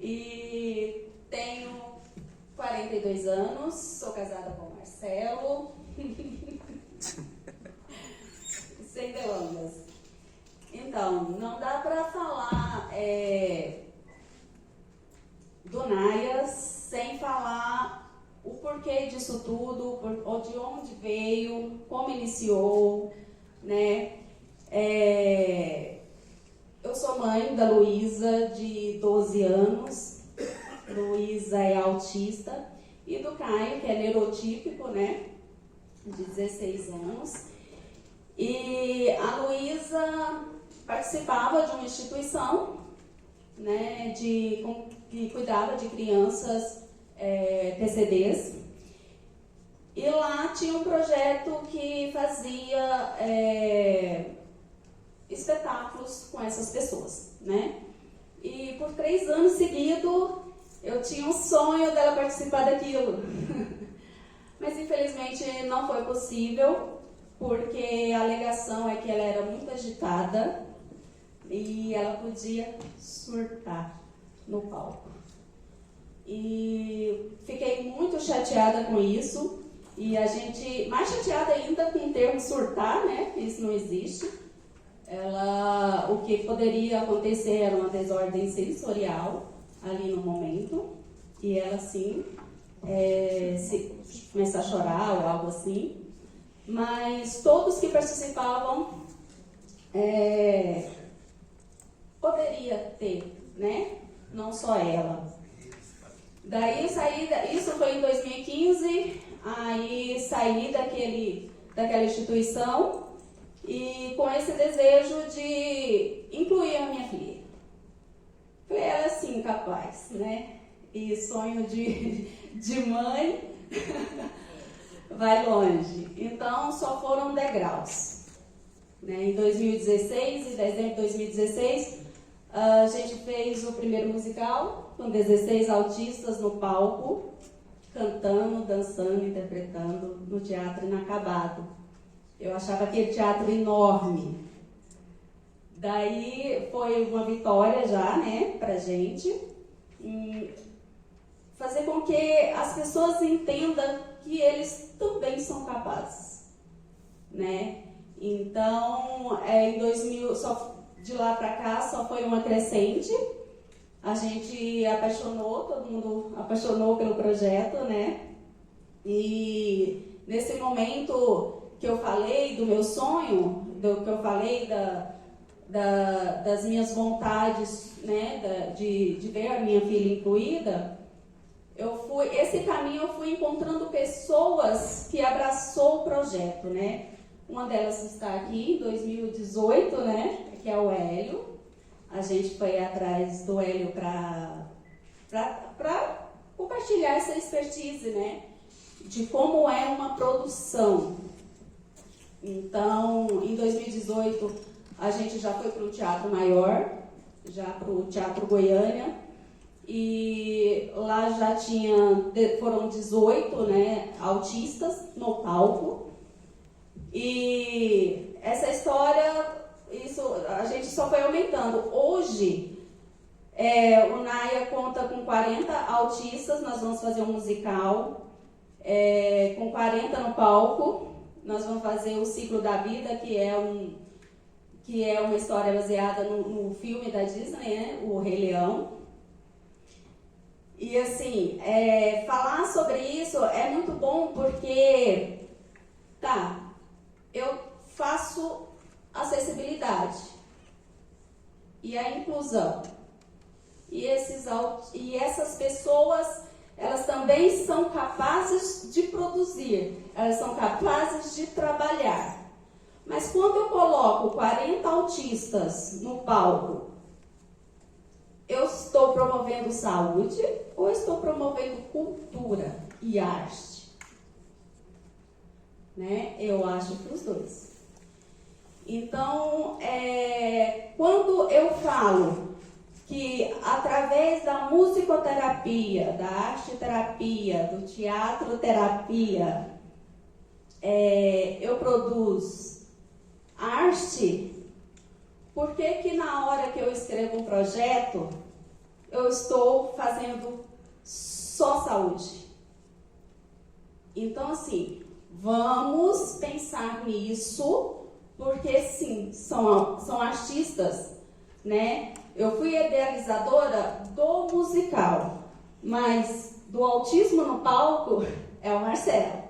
E tenho 42 anos, sou casada com o Marcelo. Sem delongas. Então, não dá para falar do Nayas sem falar o porquê disso tudo, de onde veio, como iniciou, né? Eu sou mãe da Luísa, de 12 anos. Luísa é autista. E do Caio, que é neurotípico, né? De 16 anos. E a Luísa participava de uma instituição, né, que cuidava de crianças PCDs. E lá tinha um projeto que fazia espetáculos com essas pessoas, né? E por 3 anos seguidos eu tinha um sonho dela participar daquilo. Mas infelizmente não foi possível, porque a alegação é que ela era muito agitada e ela podia surtar no palco. E fiquei muito chateada com isso, e a gente, mais chateada ainda com o termo surtar, né? Isso não existe. O que poderia acontecer era uma desordem sensorial ali no momento, e ela sim, se começar a chorar ou algo assim. Mas todos que participavam poderia ter, né? Não só ela. Daí isso foi em 2015, aí saí daquela instituição e com esse desejo de incluir a minha filha. Falei, ela é sim capaz, né? E sonho de mãe vai longe. Então, só foram degraus. Né? Em 2016, em dezembro de 2016, a gente fez o primeiro musical com 16 autistas no palco, cantando, dançando, interpretando no Teatro Inacabado. Eu achava aquele teatro enorme. Daí foi uma vitória já, né, pra gente. Fazer com que as pessoas entendam que eles também são capazes, né? Então, em 2000, de lá para cá, só foi uma crescente. A gente apaixonou, todo mundo apaixonou pelo projeto, né? E nesse momento que eu falei do meu sonho, que eu falei das minhas vontades, né? De ver a minha filha incluída, esse caminho eu fui encontrando pessoas que abraçou o projeto, né? Uma delas está aqui em 2018, né? Que é o Hélio. A gente foi atrás do Hélio para compartilhar essa expertise, né? De como é uma produção. Então, em 2018, a gente já foi para o Teatro Maior, já para o Teatro Goiânia. E lá já foram 18, né, autistas no palco. E essa história, a gente só foi aumentando. Hoje, o Naya conta com 40 autistas, nós vamos fazer um musical com 40 no palco. Nós vamos fazer o Ciclo da Vida, que é uma história baseada no filme da Disney, né, O Rei Leão. E assim, falar sobre isso é muito bom porque, eu faço acessibilidade e a inclusão. E essas pessoas, elas também são elas são capazes de trabalhar. Mas quando eu coloco 40 autistas no palco, eu estou promovendo saúde ou estou promovendo cultura e arte? Né? Eu acho que os dois. Então, quando eu falo que através da musicoterapia, da arte-terapia, do teatro-terapia, eu produzo arte, por que na hora que eu escrevo um projeto, eu estou fazendo só saúde? Então, assim, vamos pensar nisso, porque, sim, são artistas, né? Eu fui idealizadora do musical, mas do autismo no palco é o Marcelo.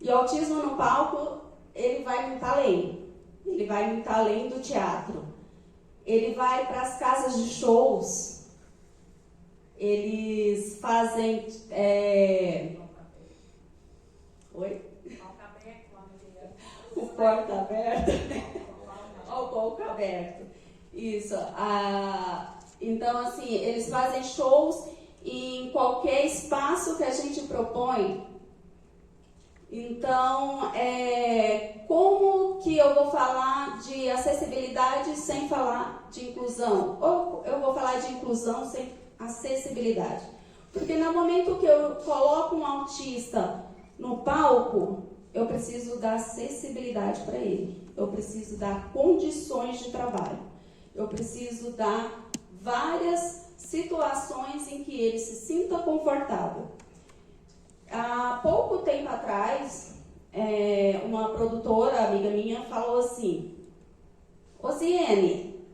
E o autismo no palco, ele vai muito além. Ele vai muito além do teatro. Ele vai para as casas de shows. Eles fazem... Oi? O porta aberto. O palco aberto. Isso. Então, assim, eles fazem shows em qualquer espaço que a gente propõe. Então, como que eu vou falar de acessibilidade sem falar de inclusão? Ou eu vou falar de inclusão sem acessibilidade? Porque no momento que eu coloco um autista no palco, eu preciso dar acessibilidade para ele. Eu preciso dar condições de trabalho. Eu preciso dar várias situações em que ele se sinta confortável. Há pouco tempo atrás, uma produtora, amiga minha, falou assim: Osiene,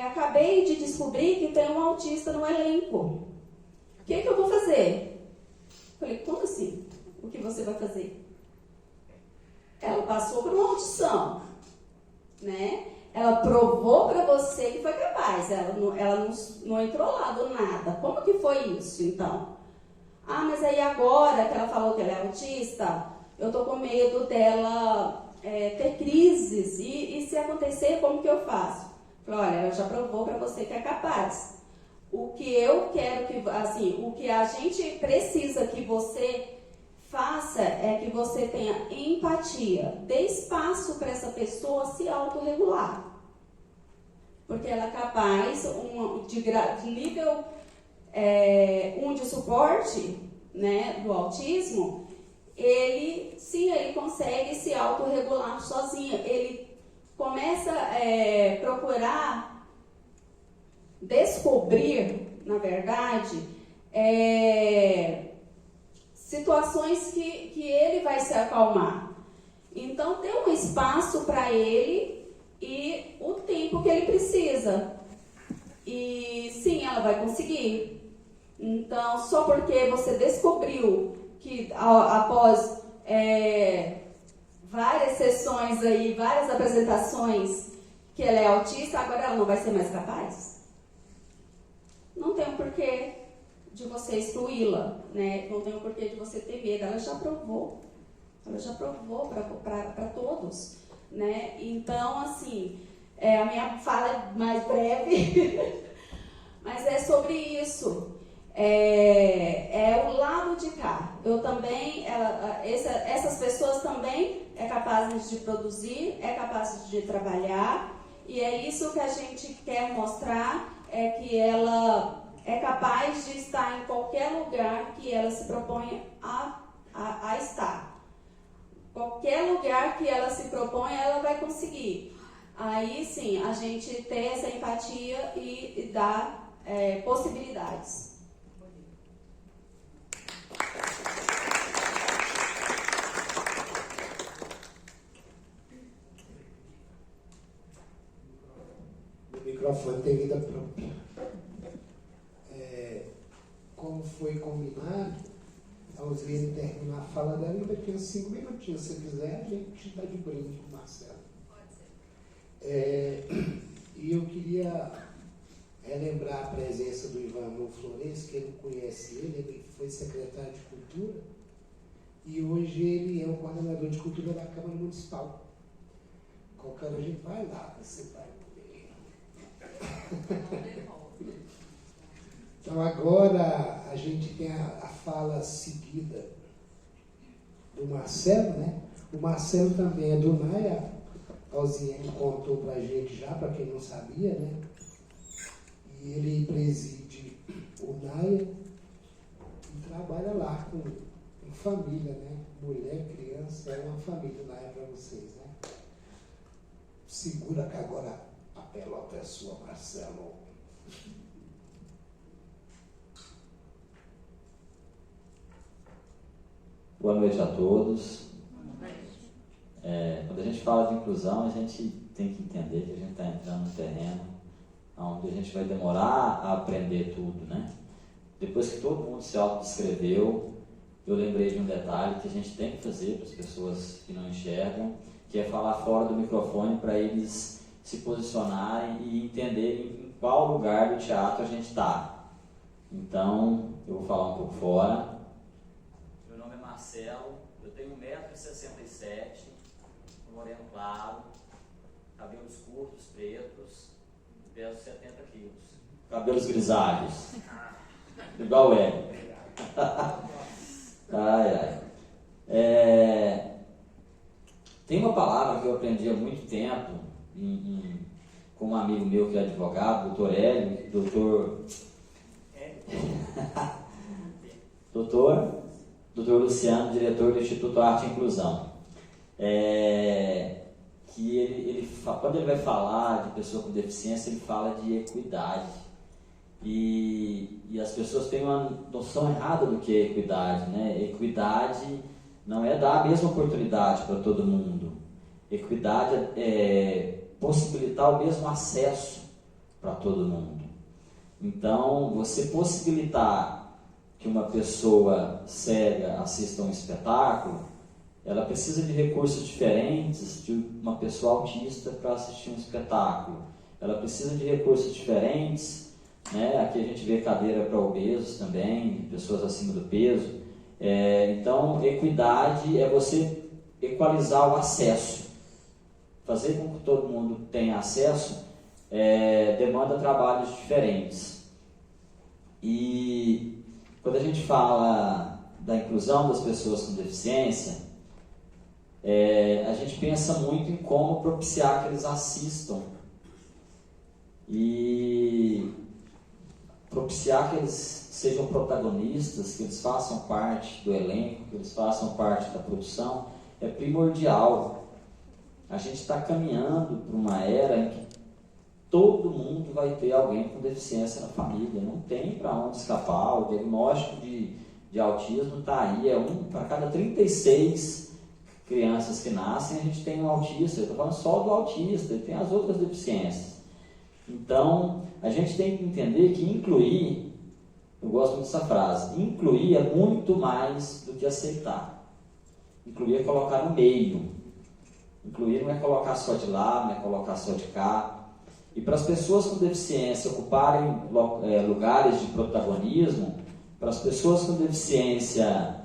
acabei de descobrir que tem um autista no elenco. O que eu vou fazer? Falei, como assim? O que você vai fazer? Ela passou por uma audição, né? Ela provou para você que foi capaz. Ela não entrou lá do nada. Como que foi isso, então? Ah, mas aí agora que ela falou que ela é autista, eu tô com medo dela ter crises. E se acontecer, como que eu faço? Falei, olha, ela já provou para você que é capaz. O que eu quero que, assim, o que a gente precisa que você faça é que você tenha empatia. Dê espaço para essa pessoa se autorregular. Porque ela é capaz de nível 1 de suporte, né, do autismo, ele consegue se autorregular sozinho. Ele começa a procurar descobrir, na verdade, situações que ele vai se acalmar. Então, dê um espaço para ele e o tempo que ele precisa. E sim, ela vai conseguir. Então, só porque você descobriu que após várias sessões aí, várias apresentações, que ela é autista, agora ela não vai ser mais capaz? Não tem um porquê de você excluí-la, né? Não tem um porquê de você ter medo. Ela já provou para todos, né? Então, assim, a minha fala é mais breve, mas é sobre isso. O lado de cá. Eu também, essas pessoas também capazes de produzir, capazes de trabalhar, e é isso que a gente quer mostrar, que ela é capaz de estar em qualquer lugar que ela se proponha a estar. Qualquer lugar que ela se proponha, ela vai conseguir. Aí sim, a gente ter essa empatia e dar possibilidades. O microfone tem vida própria. Como foi combinado, a Osiene terminar a fala dela, ainda tinha 5 minutinhos. Se quiser, a gente dá de brinde com o Marcelo. Pode ser. E eu queria relembrar a presença do Ivan Flores, quem não conhece ele foi secretário de Cultura, e hoje ele é o coordenador de cultura da Câmara Municipal. Qualquer hora a gente vai lá, você vai ver. Então agora a gente tem a fala seguida do Marcelo, né? O Marcelo também é do NAIA, a Alziene contou pra gente já, para quem não sabia, né? E ele preside o NAIA e trabalha lá com família, né? Mulher, criança, é uma família o NAIA para vocês, né? Segura que agora a pelota é sua, Marcelo. Boa noite a todos. Quando a gente fala de inclusão, a gente tem que entender que a gente está entrando no terreno onde a gente vai demorar a aprender tudo, né? Depois que todo mundo se autodescreveu, eu lembrei de um detalhe que a gente tem que fazer para as pessoas que não enxergam, que é falar fora do microfone para eles se posicionarem e entenderem em qual lugar do teatro a gente está. Então, eu vou falar um pouco fora. Meu nome é Marcelo, eu tenho 1,67 m, moreno claro, cabelos curtos, pretos, e peso 70 quilos. Cabelos grisalhos, igual ele. Ai, ai. Tem uma palavra que eu aprendi há muito tempo com um amigo meu que é advogado, doutor Hélio, doutor Luciano, diretor do Instituto Arte e Inclusão. Que quando ele vai falar de pessoa com deficiência, ele fala de equidade. E as pessoas têm uma noção errada do que é equidade, né? Equidade não é dar a mesma oportunidade para todo mundo. Equidade é possibilitar o mesmo acesso para todo mundo. Então, você possibilitar que uma pessoa cega assista a um espetáculo, ela precisa de recursos diferentes de uma pessoa autista para assistir um espetáculo. Ela precisa de recursos diferentes, né? Aqui a gente vê cadeira para obesos também, pessoas acima do peso. Então, equidade é você equalizar o acesso. Fazer com que todo mundo tenha acesso demanda trabalhos diferentes. E quando a gente fala da inclusão das pessoas com deficiência, a gente pensa muito em como propiciar que eles assistam e propiciar que eles sejam protagonistas, que eles façam parte do elenco, que eles façam parte da produção, é primordial. A gente está caminhando para uma era em que todo mundo vai ter alguém com deficiência na família, não tem para onde escapar. O diagnóstico de autismo está aí, é 1 para cada 36 crianças que nascem, a gente tem um autista. Eu estou falando só do autista, ele tem as outras deficiências. Então, a gente tem que entender que incluir, eu gosto muito dessa frase, incluir é muito mais do que aceitar. Incluir é colocar no meio. Incluir não é colocar só de lá, não é colocar só de cá. E para as pessoas com deficiência ocuparem lugares de protagonismo, para as pessoas com deficiência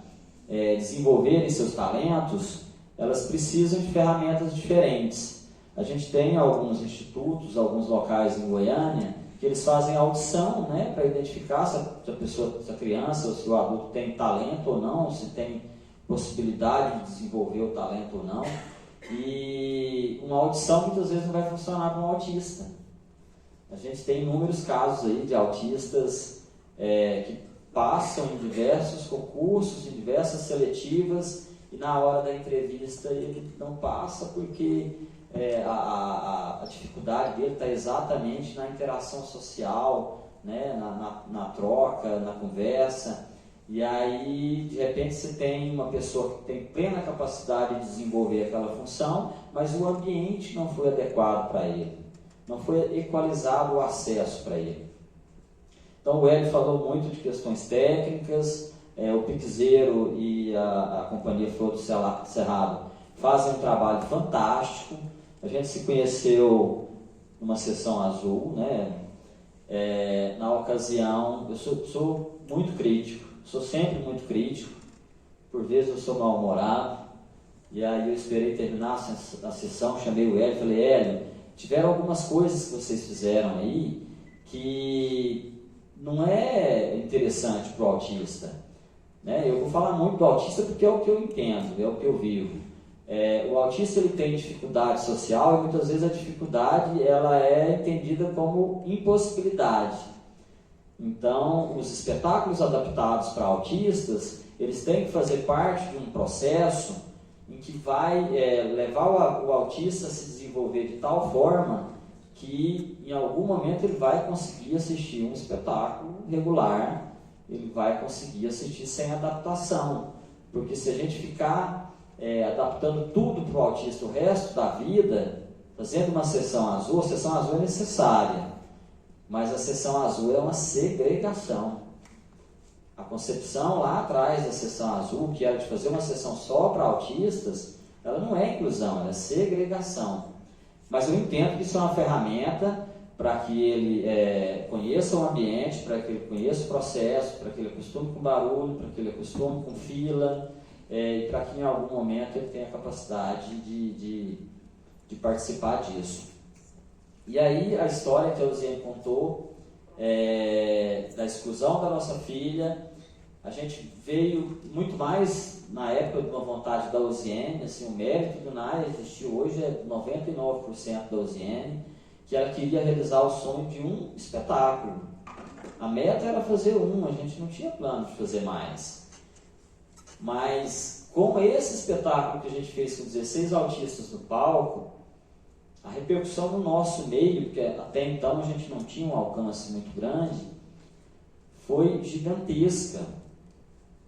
desenvolverem seus talentos, elas precisam de ferramentas diferentes. A gente tem alguns institutos, alguns locais em Goiânia, que eles fazem audição, né, para identificar se a criança ou se o adulto tem talento ou não, se tem possibilidade de desenvolver o talento ou não. E uma audição muitas vezes não vai funcionar para um autista. A gente tem inúmeros casos aí de autistas que passam em diversos concursos, em diversas seletivas, e na hora da entrevista ele não passa porque a dificuldade dele está exatamente na interação social, né, na troca, na conversa. E aí, de repente, você tem uma pessoa que tem plena capacidade de desenvolver aquela função, mas o ambiente não foi adequado para ele, não foi equalizado o acesso para ele. Então, o Hélio falou muito de questões técnicas, o Piquezeiro e a Companhia Flor do Cerrado fazem um trabalho fantástico. A gente se conheceu numa sessão azul, né? Na ocasião, eu sou muito crítico, sou sempre muito crítico, por vezes eu sou mal-humorado, e aí eu esperei terminar a sessão, chamei o Hélio e falei, Hélio, tiveram algumas coisas que vocês fizeram aí que não é interessante para o autista. Né? Eu vou falar muito do autista porque é o que eu entendo, é o que eu vivo. O autista ele tem dificuldade social e muitas vezes a dificuldade ela é entendida como impossibilidade. Então, os espetáculos adaptados para autistas, eles têm que fazer parte de um processo em que vai levar o autista a se desenvolver de tal forma que em algum momento ele vai conseguir assistir um espetáculo regular, ele vai conseguir assistir sem adaptação. Porque se a gente ficar adaptando tudo para o autista o resto da vida, fazendo uma sessão azul, a sessão azul é necessária, mas a sessão azul é uma segregação. A concepção lá atrás da sessão azul, que era de fazer uma sessão só para autistas, ela não é inclusão, ela é segregação. Mas eu entendo que isso é uma ferramenta para que ele conheça o ambiente, para que ele conheça o processo, para que ele acostume com barulho, para que ele acostume com fila, e para que em algum momento ele tenha a capacidade de participar disso. E aí a história que a Osiane contou da exclusão da nossa filha, a gente veio muito mais na época de uma vontade da Osiane, assim, o mérito do NAI existiu hoje é 99% da Osiane, que ela queria realizar o sonho de um espetáculo. A meta era fazer a gente não tinha plano de fazer mais. Mas, como esse espetáculo que a gente fez com 16 autistas no palco, a repercussão no nosso meio, porque até então a gente não tinha um alcance muito grande, foi gigantesca.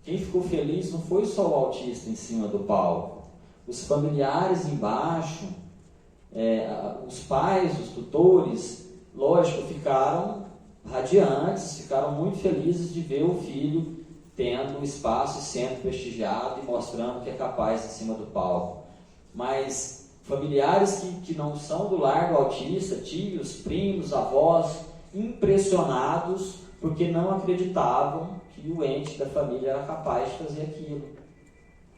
Quem ficou feliz não foi só o autista em cima do palco, os familiares embaixo, os pais, os tutores, lógico, ficaram radiantes, ficaram muito felizes de ver o filho tendo espaço e sendo prestigiado e mostrando que é capaz em cima do palco. Mas familiares que não são do lar do autista, tios, primos, avós, impressionados porque não acreditavam que o ente da família era capaz de fazer aquilo.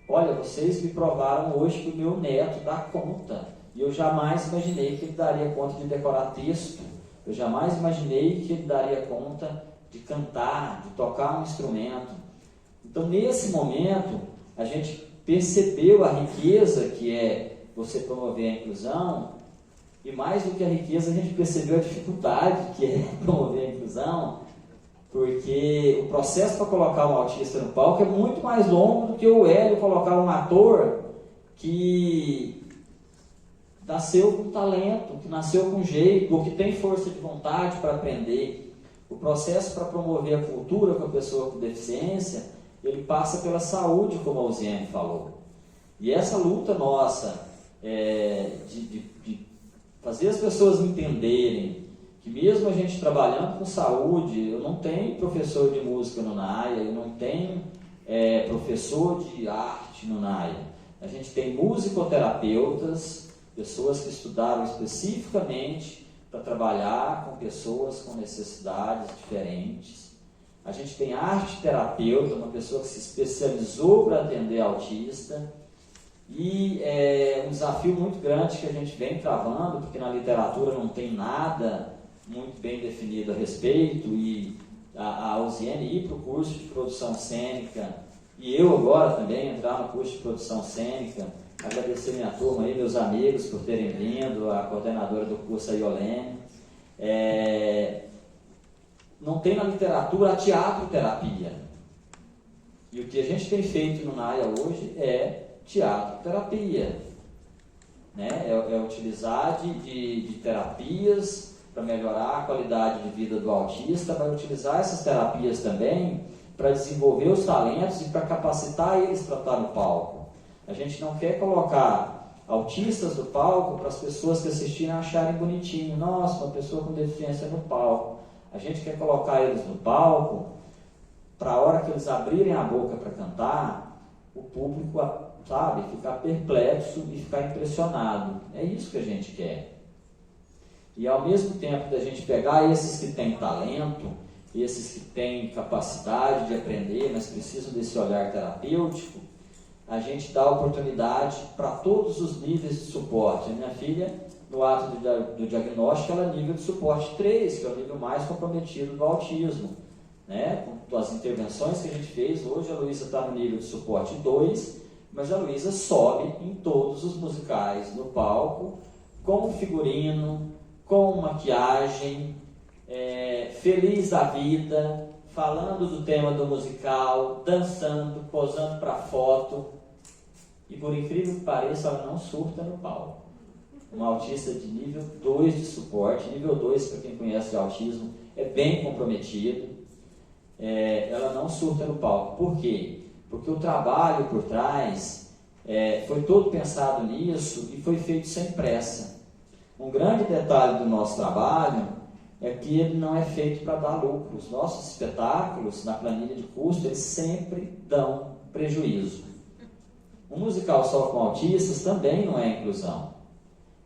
Olha, vocês me provaram hoje que o meu neto dá conta, e eu jamais imaginei que ele daria conta de decorar texto, eu jamais imaginei que ele daria conta de cantar, de tocar um instrumento. Então, nesse momento, a gente percebeu a riqueza que é você promover a inclusão, e mais do que a riqueza, a gente percebeu a dificuldade que é promover a inclusão, porque o processo para colocar um autista no palco é muito mais longo do que o Hélio colocar um ator que nasceu com talento, que nasceu com jeito, ou que tem força de vontade para aprender. O processo para promover a cultura com a pessoa com deficiência, ele passa pela saúde, como a Osiane falou. E essa luta nossa de fazer as pessoas entenderem que mesmo a gente trabalhando com saúde, eu não tenho professor de música no NAIA, eu não tenho professor de arte no NAIA. A gente tem musicoterapeutas, pessoas que estudaram especificamente para trabalhar com pessoas com necessidades diferentes. A gente tem arte terapeuta, uma pessoa que se especializou para atender autista. E um desafio muito grande que a gente vem travando, porque na literatura não tem nada muito bem definido a respeito, e a Osiane ir para o curso de produção cênica, e eu agora também entrar no curso de produção cênica, agradecer minha turma aí, meus amigos por terem vindo, a coordenadora do curso, a Iolene. Não tem na literatura a teatro-terapia. E o que a gente tem feito no NAIA hoje é teatro-terapia. Né? É utilizar de terapias para melhorar a qualidade de vida do autista, vai utilizar essas terapias também para desenvolver os talentos e para capacitar eles para estar no palco. A gente não quer colocar autistas no palco para as pessoas que assistirem acharem bonitinho. Nossa, uma pessoa com deficiência no palco. A gente quer colocar eles no palco para a hora que eles abrirem a boca para cantar, o público, sabe, ficar perplexo e ficar impressionado. É isso que a gente quer. E ao mesmo tempo da gente pegar esses que têm talento, esses que têm capacidade de aprender, mas precisam desse olhar terapêutico, a gente dá oportunidade para todos os níveis de suporte. A minha filha, no ato do diagnóstico, ela é nível de suporte 3, que é o nível mais comprometido do autismo, né? Com as intervenções que a gente fez, hoje a Luísa está no nível de suporte 2, mas a Luísa sobe em todos os musicais no palco, com figurino, com maquiagem, feliz da vida, falando do tema do musical, dançando, posando para foto. E por incrível que pareça, ela não surta no palco. Uma autista de nível 2 de suporte. Nível 2, para quem conhece de autismo, é bem comprometido. Ela não surta no palco. Por quê? Porque o trabalho por trás foi todo pensado nisso e foi feito sem pressa. Um grande detalhe do nosso trabalho é que ele não é feito para dar lucro. Os nossos espetáculos, na planilha de custo, eles sempre dão prejuízo. Um musical só com autistas também não é inclusão.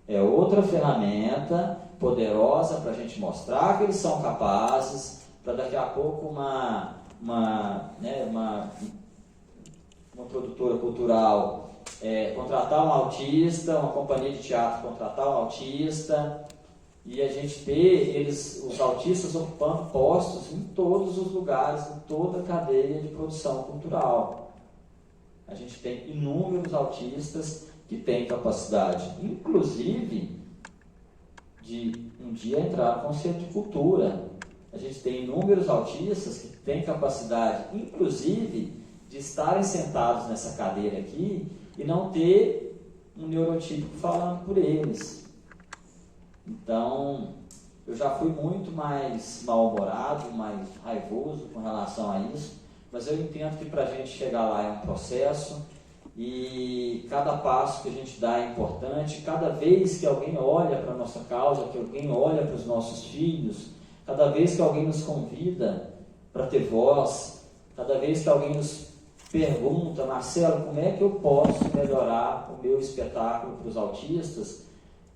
É outra ferramenta poderosa para a gente mostrar que eles são capazes, para daqui a pouco uma produtora cultural contratar um autista, uma companhia de teatro contratar um autista, e a gente ter os autistas ocupando postos em todos os lugares, em toda a cadeia de produção cultural. A gente tem inúmeros autistas que têm capacidade, inclusive, de um dia entrar no Conselho de Cultura. A gente tem inúmeros autistas que têm capacidade, inclusive, de estarem sentados nessa cadeira aqui e não ter um neurotípico falando por eles. Então, eu já fui muito mais mal-humorado, mais raivoso com relação a isso, mas eu entendo que para a gente chegar lá é um processo e cada passo que a gente dá é importante. Cada vez que alguém olha para a nossa causa, que alguém olha para os nossos filhos, cada vez que alguém nos convida para ter voz, cada vez que alguém nos pergunta: Marcelo, como é que eu posso melhorar o meu espetáculo para os autistas?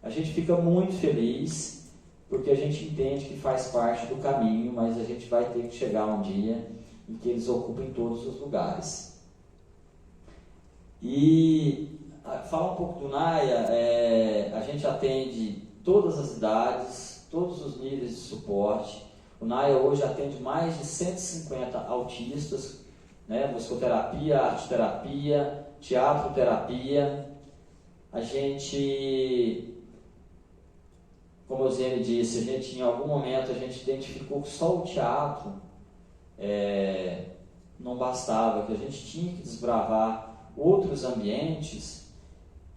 A gente fica muito feliz, porque a gente entende que faz parte do caminho, mas a gente vai ter que chegar um dia em que eles ocupem todos os lugares. E falar um pouco do NAIA, a gente atende todas as idades, todos os níveis de suporte. O NAIA hoje atende mais de 150 autistas, né? Musicoterapia, arteterapia, teatro-terapia. A gente, como o Zene disse, em algum momento a gente identificou que só o teatro não bastava, que a gente tinha que desbravar outros ambientes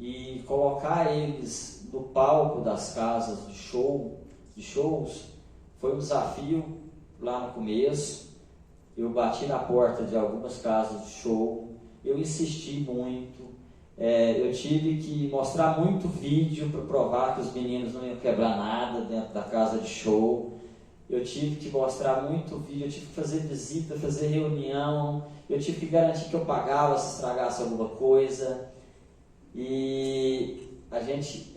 e colocar eles no palco das casas de shows. Foi um desafio lá no começo. Eu bati na porta de algumas casas de show, eu insisti muito, eu tive que mostrar muito vídeo para provar que os meninos não iam quebrar nada dentro da casa de show. Eu tive que mostrar muito vídeo, eu tive que fazer visita, fazer reunião, eu tive que garantir que eu pagava se estragasse alguma coisa. E a gente,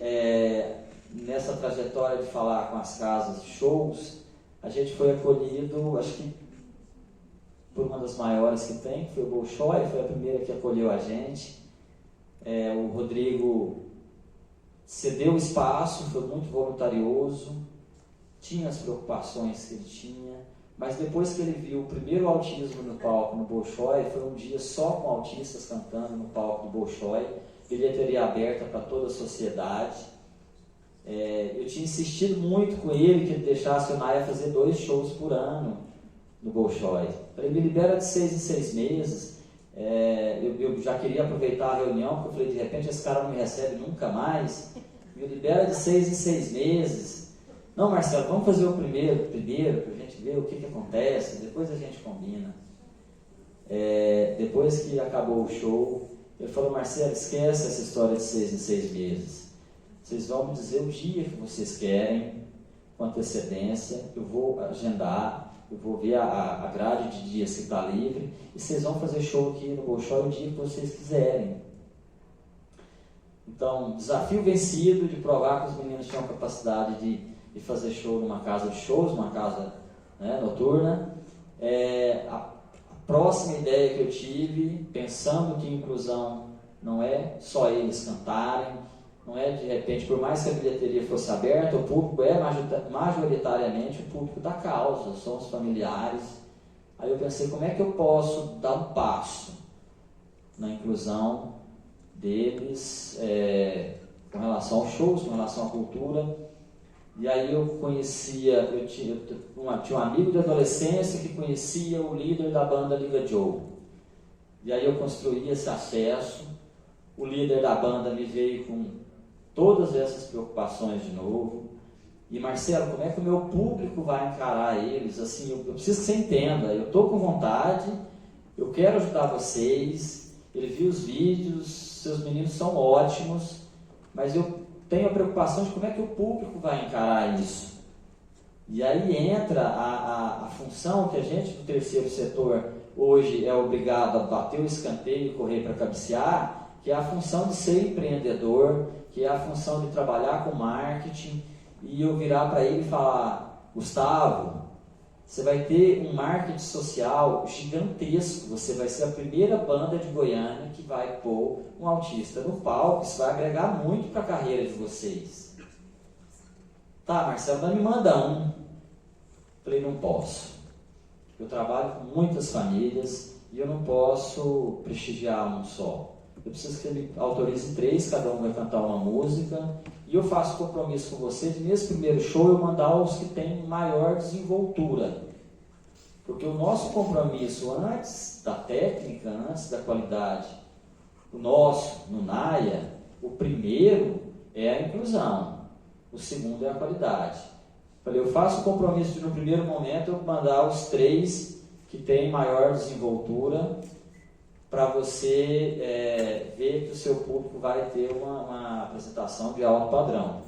nessa trajetória de falar com as casas de shows, a gente foi acolhido, acho que por uma das maiores que tem, que foi o Bolshoi, foi a primeira que acolheu a gente. O Rodrigo cedeu espaço, foi muito voluntarioso, tinha as preocupações que ele tinha, mas depois que ele viu o primeiro autismo no palco no Bolshoi, foi um dia só com autistas cantando no palco do Bolshoi, bilheteria aberta para toda a sociedade. Eu tinha insistido muito com ele que ele deixasse o NAIA fazer 2 shows por ano no Bolshoi. Falei, me libera de 6 em 6 meses. Eu já queria aproveitar a reunião, porque eu falei, de repente esse cara não me recebe nunca mais. Me libera de 6 em 6 meses. Não, Marcelo, vamos fazer o primeiro para a gente ver o que acontece, depois a gente combina. Depois que acabou o show, ele falou, Marcelo, esquece essa história de 6 em 6 meses. Vocês vão me dizer o dia que vocês querem, com antecedência, eu vou agendar, eu vou ver a grade de dias que está livre, e vocês vão fazer show aqui no Bolshoi o dia que vocês quiserem. Então, desafio vencido de provar que os meninos tinham capacidade de fazer show numa casa de shows, uma casa, né, noturna. A próxima ideia que eu tive, pensando que inclusão não é só eles cantarem, não é de repente, por mais que a bilheteria fosse aberta, o público é majoritariamente o público da causa, são os familiares. Aí eu pensei, como é que eu posso dar um passo na inclusão deles, com relação aos shows, com relação à cultura. E aí eu tinha um amigo de adolescência que conhecia o líder da banda Liga Joe. E aí eu construí esse acesso, o líder da banda me veio com todas essas preocupações de novo. E Marcelo, como é que o meu público vai encarar eles? Assim, eu preciso que você entenda, eu estou com vontade, eu quero ajudar vocês, ele viu os vídeos, seus meninos são ótimos, mas eu tenho a preocupação de como é que o público vai encarar isso. E aí entra a função que a gente do terceiro setor hoje é obrigado a bater o escanteio e correr para cabecear, que é a função de ser empreendedor, que é a função de trabalhar com marketing, e eu virar para ele e falar, Gustavo, você vai ter um marketing social gigantesco, você vai ser a primeira banda de Goiânia que vai pôr um autista no palco, isso vai agregar muito para a carreira de vocês. Tá, Marcelo, mas me manda um. Falei, não posso. Eu trabalho com muitas famílias e eu não posso prestigiar um só. Eu preciso que ele autorize 3, cada um vai cantar uma música, e eu faço compromisso com você de nesse primeiro show eu mandar os que têm maior desenvoltura. Porque o nosso compromisso antes da técnica, antes da qualidade, o nosso, no NAIA, o primeiro é a inclusão, o segundo é a qualidade. Falei, eu faço o compromisso de no primeiro momento eu mandar os 3 que têm maior desenvoltura, para você ver que o seu público vai ter uma apresentação de alto padrão.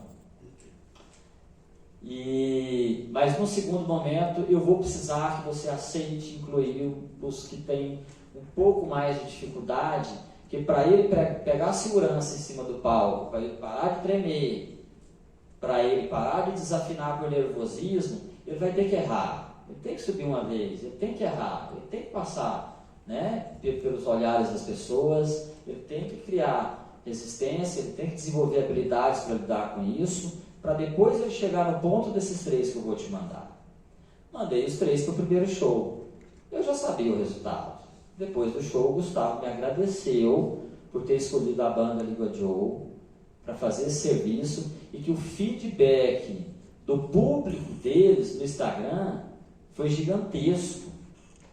Mas no segundo momento eu vou precisar que você aceite incluir os que têm um pouco mais de dificuldade, que para ele pegar a segurança em cima do palco, para ele parar de tremer, para ele parar de desafinar por nervosismo, ele vai ter que errar. Ele tem que subir uma vez, ele tem que errar, ele tem que passar, né, pelos olhares das pessoas, ele tem que criar resistência, ele tem que desenvolver habilidades para lidar com isso, para depois ele chegar no ponto desses 3 que eu vou te mandar. Mandei os 3 para o primeiro show. Eu já sabia o resultado. Depois do show, o Gustavo me agradeceu por ter escolhido a banda Liga Joe para fazer esse serviço e que o feedback do público deles no Instagram foi gigantesco.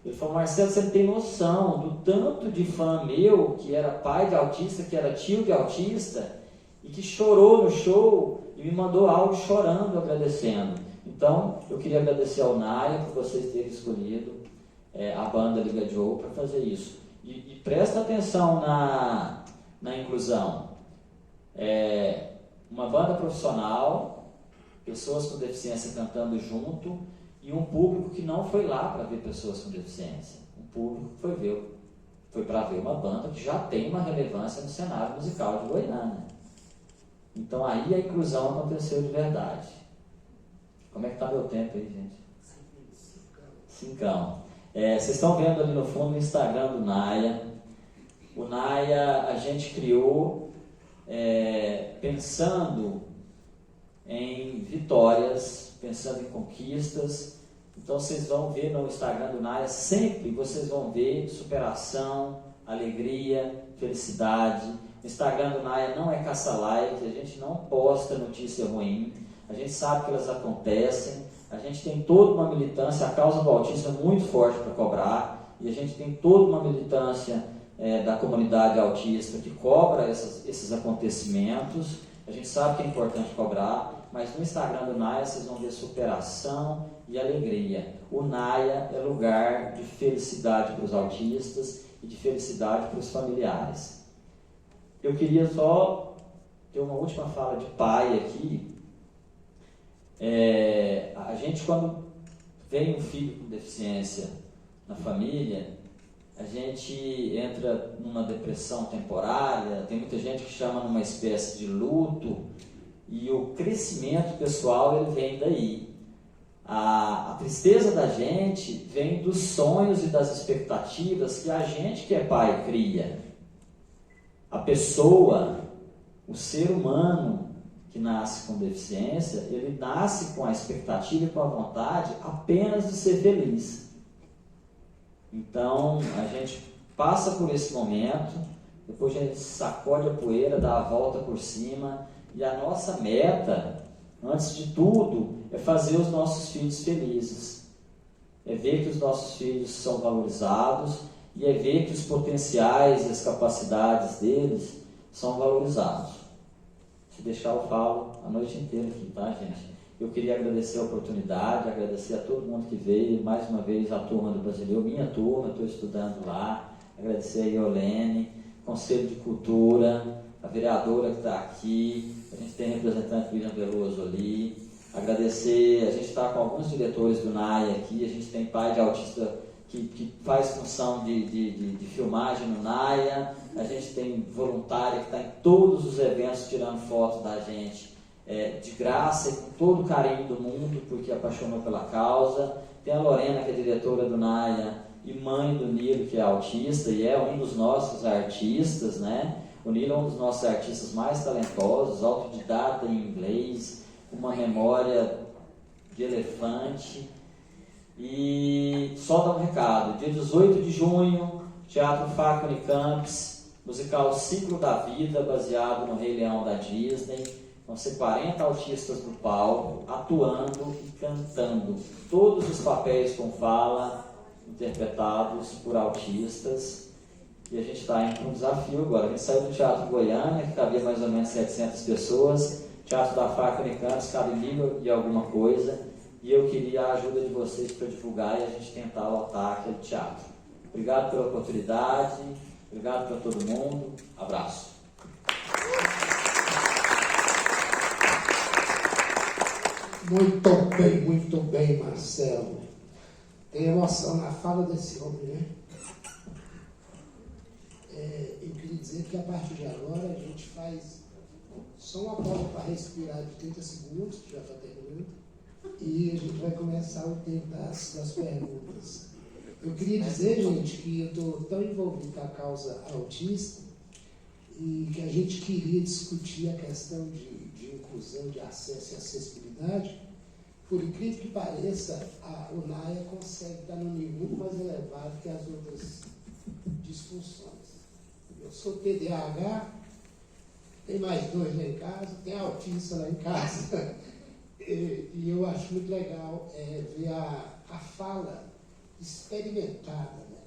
Ele falou, Marcelo, você não tem noção do tanto de fã meu, que era pai de autista, que era tio de autista, e que chorou no show e me mandou áudio chorando, agradecendo. Então, eu queria agradecer ao NAIA por vocês terem escolhido a banda Liga Joe para fazer isso. E presta atenção na inclusão. Uma banda profissional, pessoas com deficiência cantando junto, e um público que não foi lá para ver pessoas com deficiência. Um público que foi para ver uma banda que já tem uma relevância no cenário musical de Goiânia. Então aí a inclusão aconteceu de verdade. Como é que está meu tempo aí, gente? 5. Vocês estão vendo ali no fundo o Instagram do NAIA. O NAIA a gente criou pensando em vitórias, pensando em conquistas. Então vocês vão ver no Instagram do NAIA, sempre vocês vão ver superação, alegria, felicidade. O Instagram do NAIA não é caça-like, a gente não posta notícia ruim, a gente sabe que elas acontecem, a gente tem toda uma militância, a causa do autismo é muito forte para cobrar, e a gente tem toda uma militância da comunidade autista que cobra esses acontecimentos. A gente sabe que é importante cobrar, mas no Instagram do NAIA vocês vão ver superação e alegria. O NAIA é lugar de felicidade para os autistas e de felicidade para os familiares. Eu queria só ter uma última fala de pai aqui. A gente, quando vem um filho com deficiência na família, a gente entra numa depressão temporária, tem muita gente que chama numa espécie de luto, e o crescimento pessoal ele vem daí. A tristeza da gente vem dos sonhos e das expectativas que a gente que é pai cria. A pessoa, o ser humano que nasce com deficiência, ele nasce com a expectativa e com a vontade apenas de ser feliz. Então, a gente passa por esse momento, depois a gente sacode a poeira, dá a volta por cima, e a nossa meta, antes de tudo, é fazer os nossos filhos felizes. É ver que os nossos filhos são valorizados e é ver que os potenciais e as capacidades deles são valorizados. Se deixar eu falo a noite inteira aqui, tá, gente? Eu queria agradecer a oportunidade, agradecer a todo mundo que veio, mais uma vez a turma do Brasileiro, minha turma, estou estudando lá, agradecer a Iolene, Conselho de Cultura, a vereadora que está aqui, a gente tem representante William Veloso ali, agradecer, a gente está com alguns diretores do NAIA aqui, a gente tem pai de autista que faz função de filmagem no NAIA, a gente tem voluntária que está em todos os eventos tirando fotos da gente, de graça e com todo o carinho do mundo, porque apaixonou pela causa. Tem a Lorena, que é diretora do NAIA e mãe do Nilo, que é autista e é um dos nossos artistas, né? O Nilo é um dos nossos artistas mais talentosos, autodidata em inglês, uma memória de elefante. E só dar um recado, dia 18 de junho, Teatro Faca Unicamps, musical Ciclo da Vida, baseado no Rei Leão da Disney. Vão ser 40 autistas no palco, atuando e cantando. Todos os papéis com fala, interpretados por autistas. E a gente está indo para um desafio agora. A gente saiu do Teatro Goiânia, que cabia mais ou menos 700 pessoas. Teatro da Faca Unicamps, cabe 1000 e alguma coisa. E eu queria a ajuda de vocês para divulgar e a gente tentar lotar aquele teatro. Obrigado pela oportunidade, obrigado para todo mundo. Abraço. Muito bem, Marcelo. Tem emoção na fala desse homem, né? Eu queria dizer que a partir de agora a gente faz só uma pausa para respirar de 30 segundos, que já está terminando, e a gente vai começar o tempo das perguntas. Eu queria dizer, gente, que eu estou tão envolvido com a causa autista e que a gente queria discutir a questão de inclusão, de acesso e acessibilidade. Por incrível que pareça, o NAIA consegue estar no nível muito mais elevado que as outras disfunções. Eu sou TDAH, tem mais 2 lá em casa, tem autista lá em casa, e eu acho muito legal ver a fala experimentada, né?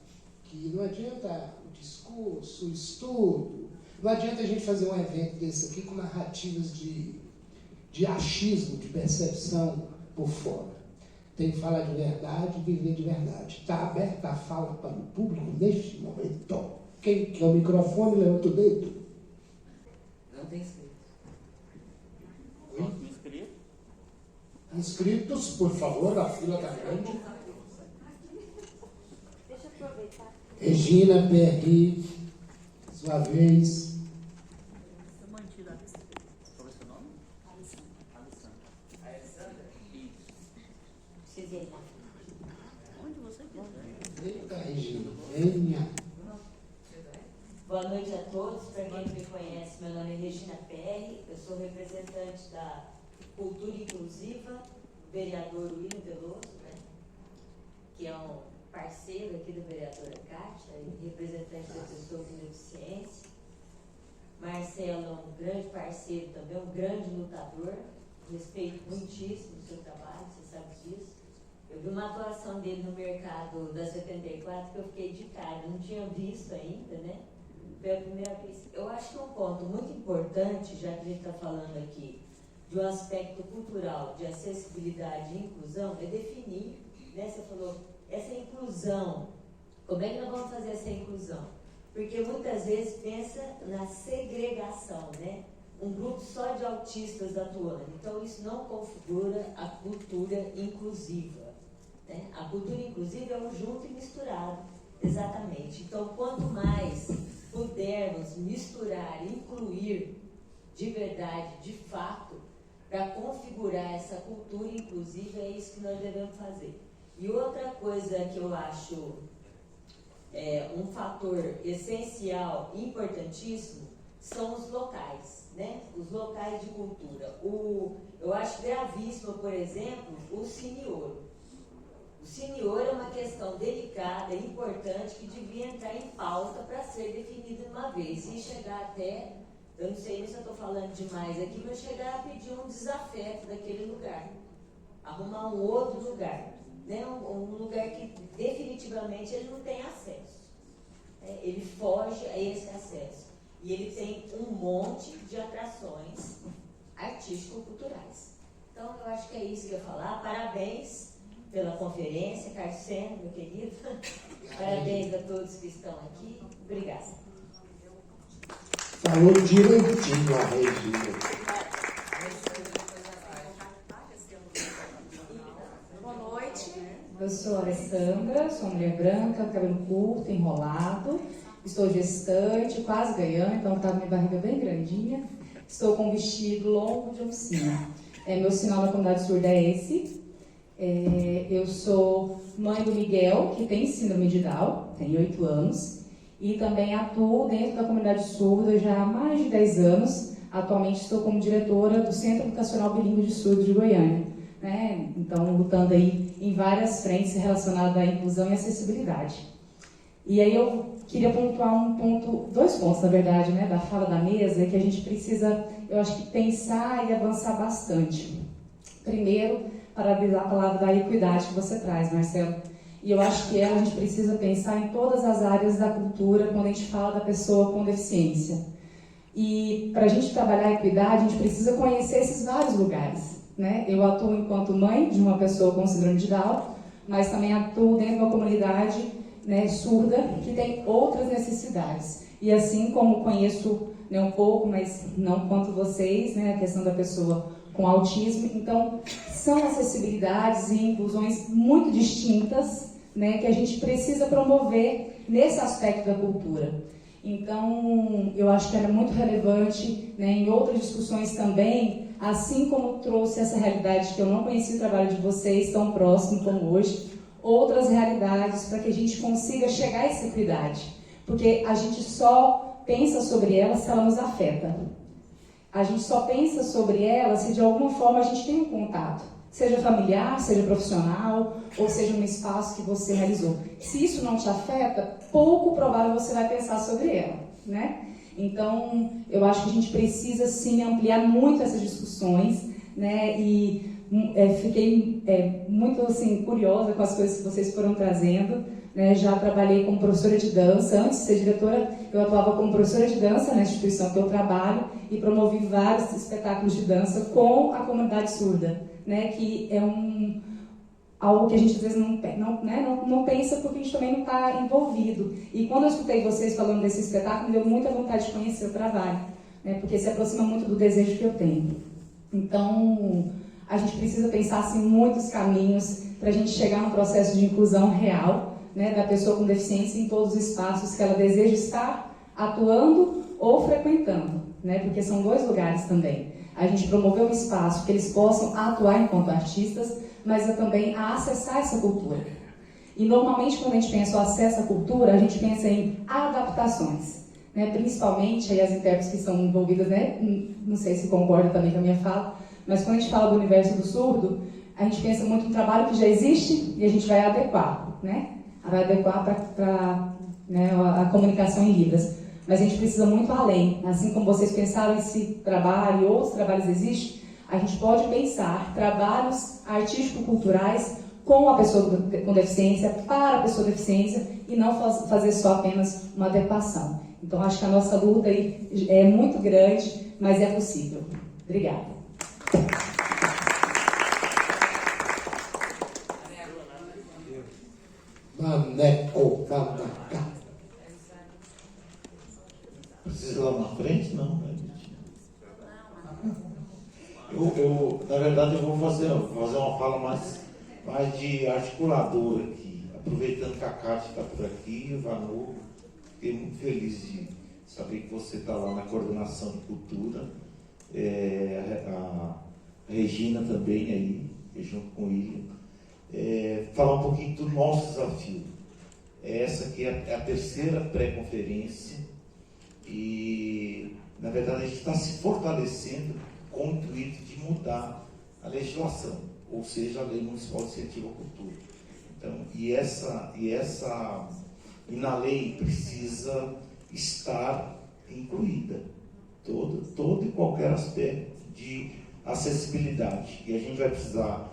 Que não adianta o discurso, o estudo, não adianta a gente fazer um evento desse aqui com narrativas de achismo, de percepção por fora. Tem que falar de verdade e viver de verdade. Está aberta a fala para o público neste momento. Quem quer o microfone, levanta o dedo. Não tem inscrito. Oi? Inscrito? Inscritos, por favor, a fila está grande. Deixa eu aproveitar. Regina, PRI, sua vez. Qual é o seu nome? Alessandra. Isso. Onde você quiser. Eita, Regina, venha. Boa noite a todos. Para quem não me conhece, meu nome é Regina Perry, eu sou representante da Cultura Inclusiva, vereador William Veloso, né? Que é um parceiro aqui da vereadora Kátia, e representante da pessoa com deficiência. Marcelo é um grande parceiro também, um grande lutador, respeito muitíssimo o seu trabalho, você sabe disso. Eu vi uma atuação dele no mercado da 74 que eu fiquei de cara, não tinha visto ainda, né? Foi a primeira vez. Eu acho que um ponto muito importante, já que a gente está falando aqui de um aspecto cultural, de acessibilidade e inclusão, é definir, né? Você falou, essa inclusão, como é que nós vamos fazer essa inclusão? Porque muitas vezes pensa na segregação, né? Um grupo só de autistas atuando. Então, isso não configura a cultura inclusiva, né? A cultura inclusiva é o junto e misturado, exatamente. Então, quanto mais pudermos misturar, incluir de verdade, de fato, para configurar essa cultura inclusiva, é isso que nós devemos fazer. E outra coisa que eu acho um fator essencial, importantíssimo, são os locais, né? Os locais de cultura. Eu acho gravíssimo, por exemplo, o Cine Ouro. O Cine Ouro é uma questão delicada, importante, que devia entrar em pauta para ser definida de uma vez e chegar até, eu não sei se eu estou falando demais aqui, mas chegar a pedir um desafeto daquele lugar, arrumar um outro lugar, né? Um lugar que definitivamente ele não tem acesso, ele foge a esse acesso e ele tem um monte de atrações artístico-culturais. Então eu acho que é isso que eu ia falar. Parabéns pela conferência, Carceno, meu querido. Parabéns a todos que estão aqui. Obrigada. Falou direitinho a Regina. Boa noite. Eu sou a Alessandra, sou mulher branca, cabelo curto, enrolado. Estou gestante, quase ganhando, então está minha barriga bem grandinha. Estou com um vestido longo de oficina. Meu sinal na comunidade surda é esse. Eu sou mãe do Miguel, que tem síndrome de Down, tem 8 anos, e também atuo dentro da comunidade surda já há mais de 10 anos. Atualmente estou como diretora do Centro Educacional Bilíngue de Surdos de Goiânia, né? Então, lutando aí em várias frentes relacionadas à inclusão e acessibilidade. E aí eu queria pontuar dois pontos, na verdade, né, da fala da mesa, que a gente precisa, eu acho que pensar e avançar bastante. Primeiro, parabenizar a palavra da equidade que você traz, Marcelo. E eu acho que a gente precisa pensar em todas as áreas da cultura quando a gente fala da pessoa com deficiência. E para a gente trabalhar a equidade, a gente precisa conhecer esses vários lugares, né? Eu atuo enquanto mãe de uma pessoa com síndrome de Down, mas também atuo dentro de uma comunidade, né, surda, que tem outras necessidades. E assim como conheço, né, um pouco, mas não quanto vocês, né, a questão da pessoa com autismo, então são acessibilidades e inclusões muito distintas, né, que a gente precisa promover nesse aspecto da cultura. Então, eu acho que era muito relevante, né, em outras discussões também, assim como trouxe essa realidade que eu não conhecia o trabalho de vocês tão próximo como hoje, outras realidades para que a gente consiga chegar a essa equidade. Porque a gente só pensa sobre ela se ela nos afeta. A gente só pensa sobre ela se de alguma forma a gente tem um contato, seja familiar, seja profissional, ou seja no espaço que você realizou. Se isso não te afeta, pouco provável você vai pensar sobre ela, né? Então, eu acho que a gente precisa sim ampliar muito essas discussões, né? E fiquei muito assim, curiosa com as coisas que vocês foram trazendo, né? Já trabalhei como professora de dança. Antes de ser diretora, eu atuava como professora de dança na instituição que eu trabalho e promovi vários espetáculos de dança com a comunidade surda, né? Que é algo que a gente às vezes não pensa porque a gente também não está envolvido. E quando eu escutei vocês falando desse espetáculo, me deu muita vontade de conhecer o trabalho, né? Porque se aproxima muito do desejo que eu tenho. Então, a gente precisa pensar assim, muitos caminhos para a gente chegar num processo de inclusão real, né, da pessoa com deficiência em todos os espaços que ela deseja estar atuando ou frequentando, né, porque são dois lugares também. A gente promover um espaço que eles possam atuar enquanto artistas, mas também a acessar essa cultura. E normalmente quando a gente pensa o acesso à cultura, a gente pensa em adaptações, né, principalmente aí as intérpretes que estão envolvidas, né, não sei se concorda também com a minha fala, mas quando a gente fala do universo do surdo, a gente pensa muito no trabalho que já existe e a gente vai adequar, né? Vai adequar para né, a comunicação em Libras. Mas a gente precisa muito além. Assim como vocês pensaram esse trabalho e outros trabalhos existem, a gente pode pensar trabalhos artístico-culturais com a pessoa com deficiência, para a pessoa com deficiência, e não fazer só apenas uma adequação. Então, acho que a nossa luta aí é muito grande, mas é possível. Obrigada. Maneco, Camaca. Precisa ir lá na frente? Não, né? Na verdade, eu vou fazer uma fala mais de articulador aqui. Aproveitando que a Cátia está por aqui, o Vanu, fiquei muito feliz de saber que você está lá na coordenação de cultura. A Regina também aí, junto com o William, falar um pouquinho do nosso desafio. Essa aqui é a terceira pré-conferência e, na verdade, a gente está se fortalecendo com o intuito de mudar a legislação, ou seja, a Lei Municipal de Incentivo à Cultura. Então, e na lei precisa estar incluída todo e qualquer aspecto de acessibilidade. E a gente vai precisar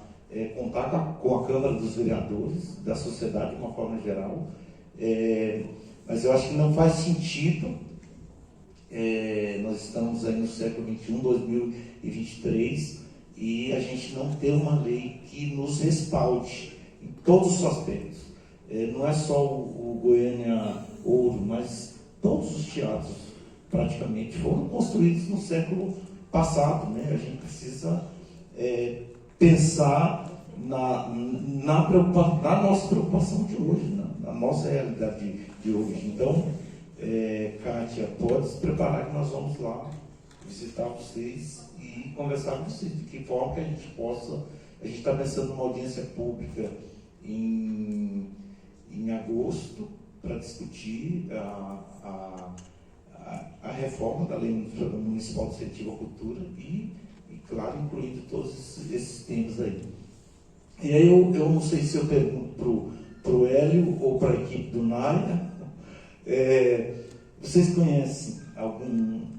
contar com a Câmara dos Vereadores, da sociedade de uma forma geral, mas eu acho que não faz sentido, nós estamos aí no século XXI, 2023, e a gente não ter uma lei que nos respalde em todos os aspectos. Não é só o Goiânia Ouro, mas todos os teatros praticamente foram construídos no século passado, né? A gente precisa pensar na nossa preocupação de hoje, na nossa realidade de hoje. Então, Kátia, pode se preparar que nós vamos lá visitar vocês e conversar com vocês de que forma que a gente possa. A gente está pensando numa audiência pública em agosto para discutir a reforma da Lei Municipal de Incentivo à Cultura e claro, incluindo todos esses temas aí. E aí eu não sei se eu pergunto para o Hélio ou para a equipe do Naia, vocês conhecem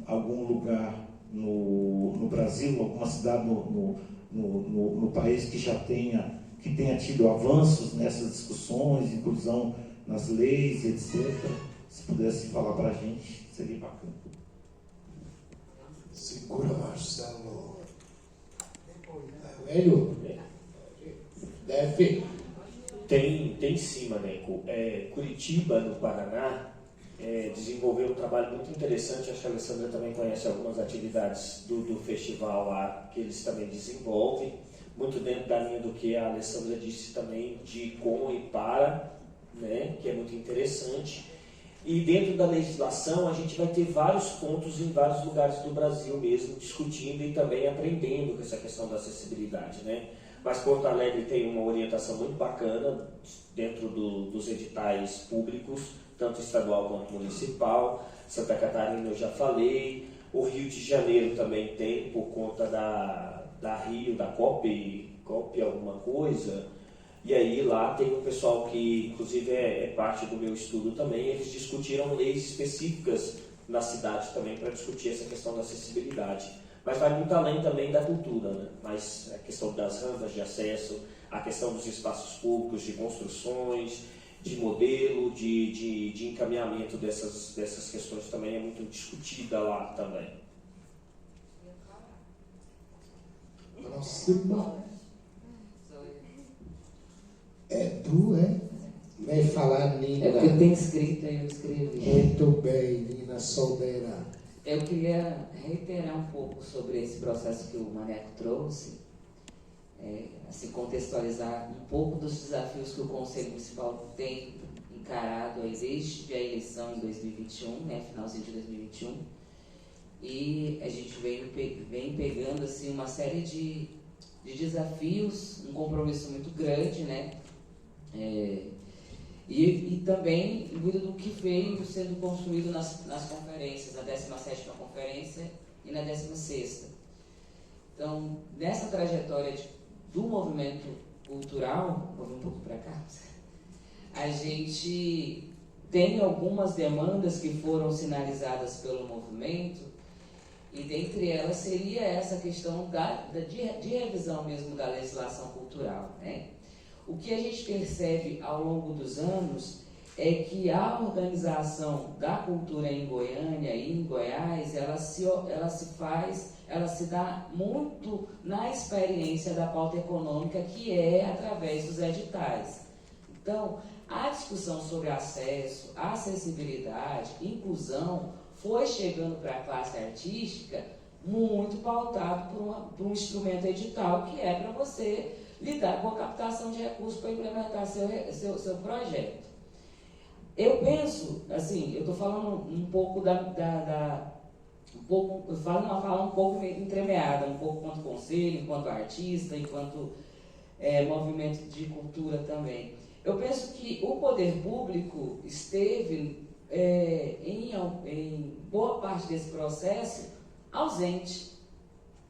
algum lugar no Brasil, alguma cidade no país que já tenha tido avanços nessas discussões, inclusão nas leis, etc. Se pudesse falar para a gente, seria bacana. Segura, Marcelo. Hélio? Deve. Tem sim, Maneco. Curitiba, no Paraná, desenvolveu um trabalho muito interessante. Acho que a Alessandra também conhece algumas atividades do festival lá que eles também desenvolvem, muito dentro da linha do que a Alessandra disse também, de com e para, né, que é muito interessante. E dentro da legislação a gente vai ter vários pontos em vários lugares do Brasil mesmo, discutindo e também aprendendo com essa questão da acessibilidade, né? Mas Porto Alegre tem uma orientação muito bacana dentro dos editais públicos, tanto estadual quanto municipal. Santa Catarina eu já falei, o Rio de Janeiro também tem, por conta da Rio, da COP alguma coisa. E aí lá tem um pessoal que, inclusive, é parte do meu estudo também, eles discutiram leis específicas na cidade também para discutir essa questão da acessibilidade. Mas vai muito além também da cultura, né? Mas a questão das rampas de acesso, a questão dos espaços públicos, de construções, de modelo, de encaminhamento dessas questões também é muito discutida lá também. Próximo. Tu, vai falar, Nina. É porque eu tenho escrito, aí eu escrevi. Muito bem, Nina Soldeira. Eu queria reiterar um pouco sobre esse processo que o Maneco trouxe, assim, contextualizar um pouco dos desafios que o Conselho Municipal tem encarado aí desde a eleição em 2021, finalzinho de 2021, e a gente vem pegando assim, uma série de desafios, um compromisso muito grande, e também muito do que veio sendo construído nas conferências, na 17ª conferência e na 16ª. Então, nessa trajetória do movimento cultural, vou vir um pouco para cá, a gente tem algumas demandas que foram sinalizadas pelo movimento, e dentre elas seria essa questão de revisão mesmo da legislação cultural, O que a gente percebe ao longo dos anos é que a organização da cultura em Goiânia e em Goiás, ela se dá muito na experiência da pauta econômica, que é através dos editais. Então, a discussão sobre acesso, acessibilidade, inclusão, foi chegando para a classe artística muito pautado por um instrumento edital, que é para você lidar com a captação de recursos para implementar seu projeto. Eu penso, assim, eu estou falando um pouco faz uma fala um pouco entremeada, um pouco enquanto conselho, enquanto artista, enquanto movimento de cultura também. Eu penso que o poder público esteve, em boa parte desse processo, ausente,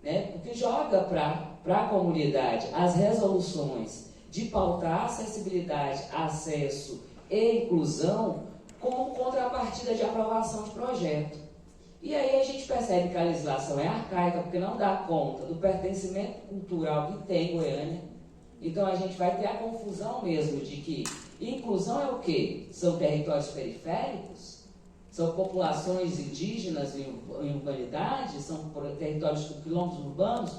né? Porque joga para a comunidade as resoluções de pautar acessibilidade, acesso e inclusão como contrapartida de aprovação de projeto. E aí a gente percebe que a legislação é arcaica, porque não dá conta do pertencimento cultural que tem Goiânia. Então a gente vai ter a confusão mesmo de que inclusão é o quê? São territórios periféricos? São populações indígenas em urbanidade? São territórios com quilômetros urbanos?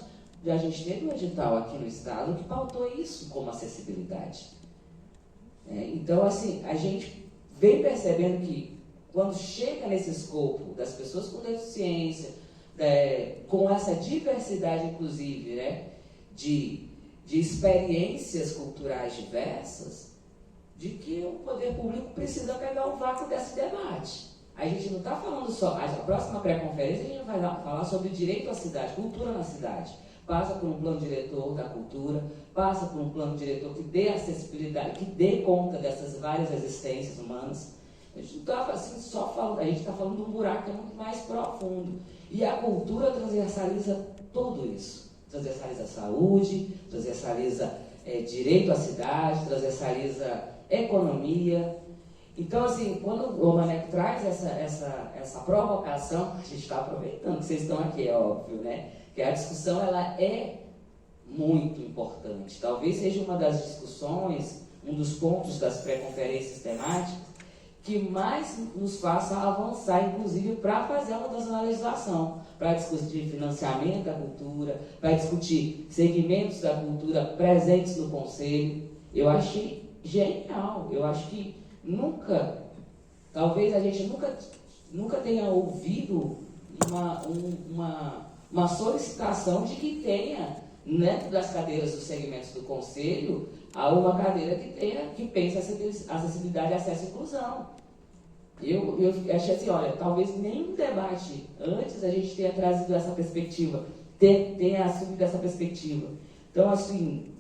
E a gente teve um edital aqui no estado que pautou isso como acessibilidade. Então, assim, a gente vem percebendo que quando chega nesse escopo das pessoas com deficiência, com essa diversidade, inclusive, né, de experiências culturais diversas, de que o poder público precisa pegar o vácuo desse debate. A gente não está falando só... A próxima pré-conferência a gente vai falar sobre direito à cidade, cultura na cidade. Passa por um plano diretor da cultura, passa por um plano diretor que dê acessibilidade, que dê conta dessas várias existências humanas. A gente não está assim, só falando, a gente está falando de um buraco que é muito mais profundo. E a cultura transversaliza tudo isso. Transversaliza a saúde, transversaliza direito à cidade, transversaliza economia. Então, assim, quando o Maneco traz essa provocação, a gente está aproveitando que vocês estão aqui, é óbvio, né? Que a discussão, ela é muito importante. Talvez seja uma das discussões, um dos pontos das pré-conferências temáticas, que mais nos faça avançar, inclusive, para fazer a mudança na legislação, para discutir financiamento da cultura, para discutir segmentos da cultura presentes no Conselho. Eu achei genial. Eu acho que talvez a gente nunca tenha ouvido uma solicitação de que tenha, dentro das cadeiras dos segmentos do Conselho, há uma cadeira que pense acessibilidade, acesso e inclusão. Eu achei assim, olha, talvez nenhum debate antes a gente tenha trazido essa perspectiva, tenha assumido essa perspectiva. Então, assim,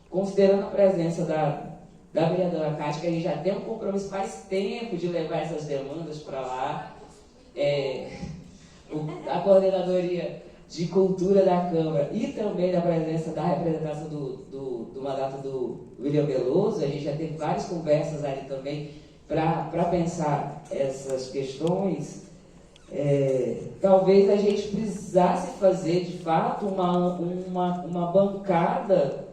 considerando a presença da vereadora Cátia, que a gente já tem um compromisso faz tempo de levar essas demandas para lá, a coordenadoria de cultura da Câmara e também da presença da representação do mandato do William Veloso, a gente já teve várias conversas ali também para pensar essas questões. Talvez a gente precisasse fazer, de fato, uma bancada,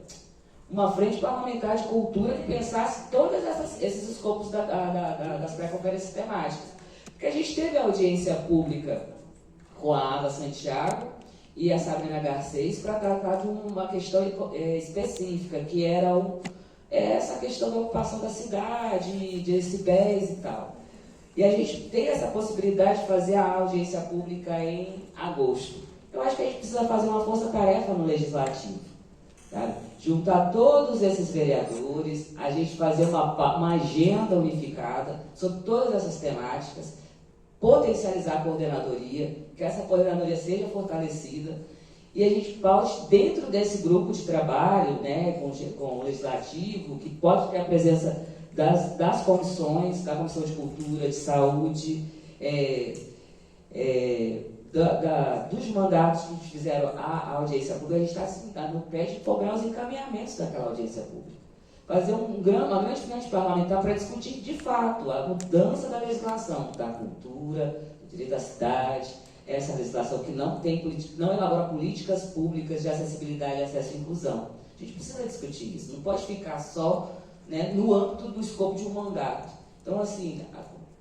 uma frente parlamentar de cultura que pensasse todos esses escopos das pré-conferências temáticas. Porque a gente teve audiência pública com a Ada Santiago e a Sabrina Garcês para tratar de uma questão específica, que era essa questão da ocupação da cidade, de decibéis e tal. E a gente tem essa possibilidade de fazer a audiência pública em agosto. Eu acho que a gente precisa fazer uma força-tarefa no Legislativo, sabe? Juntar todos esses vereadores, a gente fazer uma agenda unificada sobre todas essas temáticas, potencializar a coordenadoria, que essa coordenadoria seja fortalecida, e a gente paute dentro desse grupo de trabalho, né, com o Legislativo, que pode ter a presença das comissões, da Comissão de Cultura, de Saúde, dos mandatos que fizeram a audiência pública. A gente está assim, no pé de cobrar os encaminhamentos daquela audiência pública. Fazer uma grande frente parlamentar para discutir, de fato, a mudança da legislação, da cultura, do direito à cidade, essa legislação que não elabora políticas públicas de acessibilidade, acesso e inclusão. A gente precisa discutir isso, não pode ficar só, né, no âmbito do escopo de um mandato. Então, assim,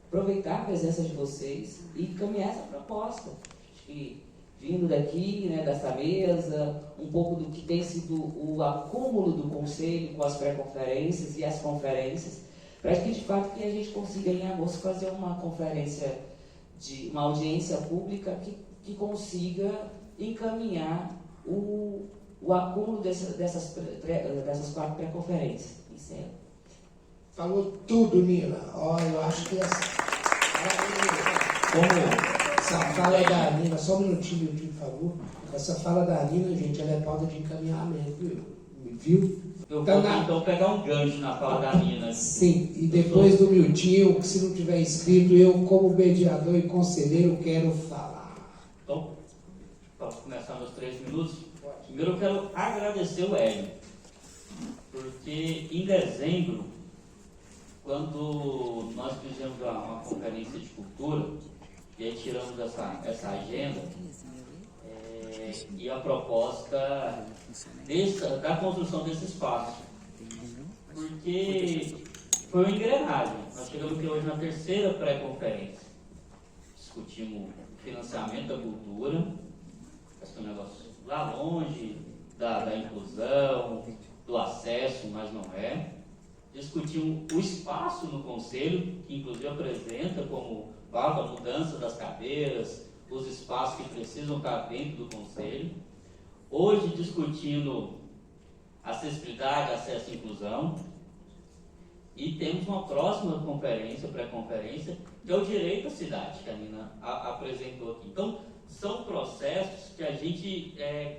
aproveitar a presença de vocês e caminhar essa proposta. Acho que, vindo daqui, né, dessa mesa, um pouco do que tem sido o acúmulo do Conselho com as pré-conferências e as conferências, para que, de fato, que a gente consiga, em agosto, fazer uma conferência, uma audiência pública que consiga encaminhar o acúmulo dessas 4 pré-conferências. Encerro. Falou tudo, Nina. Eu acho que como Essa fala da Nina, só um minutinho, por favor. Essa fala da Nina, gente, ela é pauta de encaminhamento, viu? Eu vou então pegar um gancho na fala da Nina. Sim, e depois do Miltinho, que se não tiver escrito, eu, como mediador e conselheiro, quero falar. Então, para começar meus 3 minutos, primeiro eu quero agradecer o Hélio, porque em dezembro, quando nós fizemos uma conferência de cultura, e aí tiramos essa agenda, e a proposta da construção desse espaço, porque foi uma engrenagem. Nós chegamos aqui hoje na 3ª pré-conferência, discutimos o financiamento da cultura, esse é um negócio lá longe da inclusão, do acesso, mas não é. Discutimos o espaço no Conselho, que inclusive apresenta como a mudança das cadeiras, os espaços que precisam estar dentro do Conselho. Hoje discutindo acessibilidade, acesso e inclusão. E temos uma próxima conferência, pré-conferência, que é o direito à cidade, que a Nina apresentou aqui. Então, são processos que a gente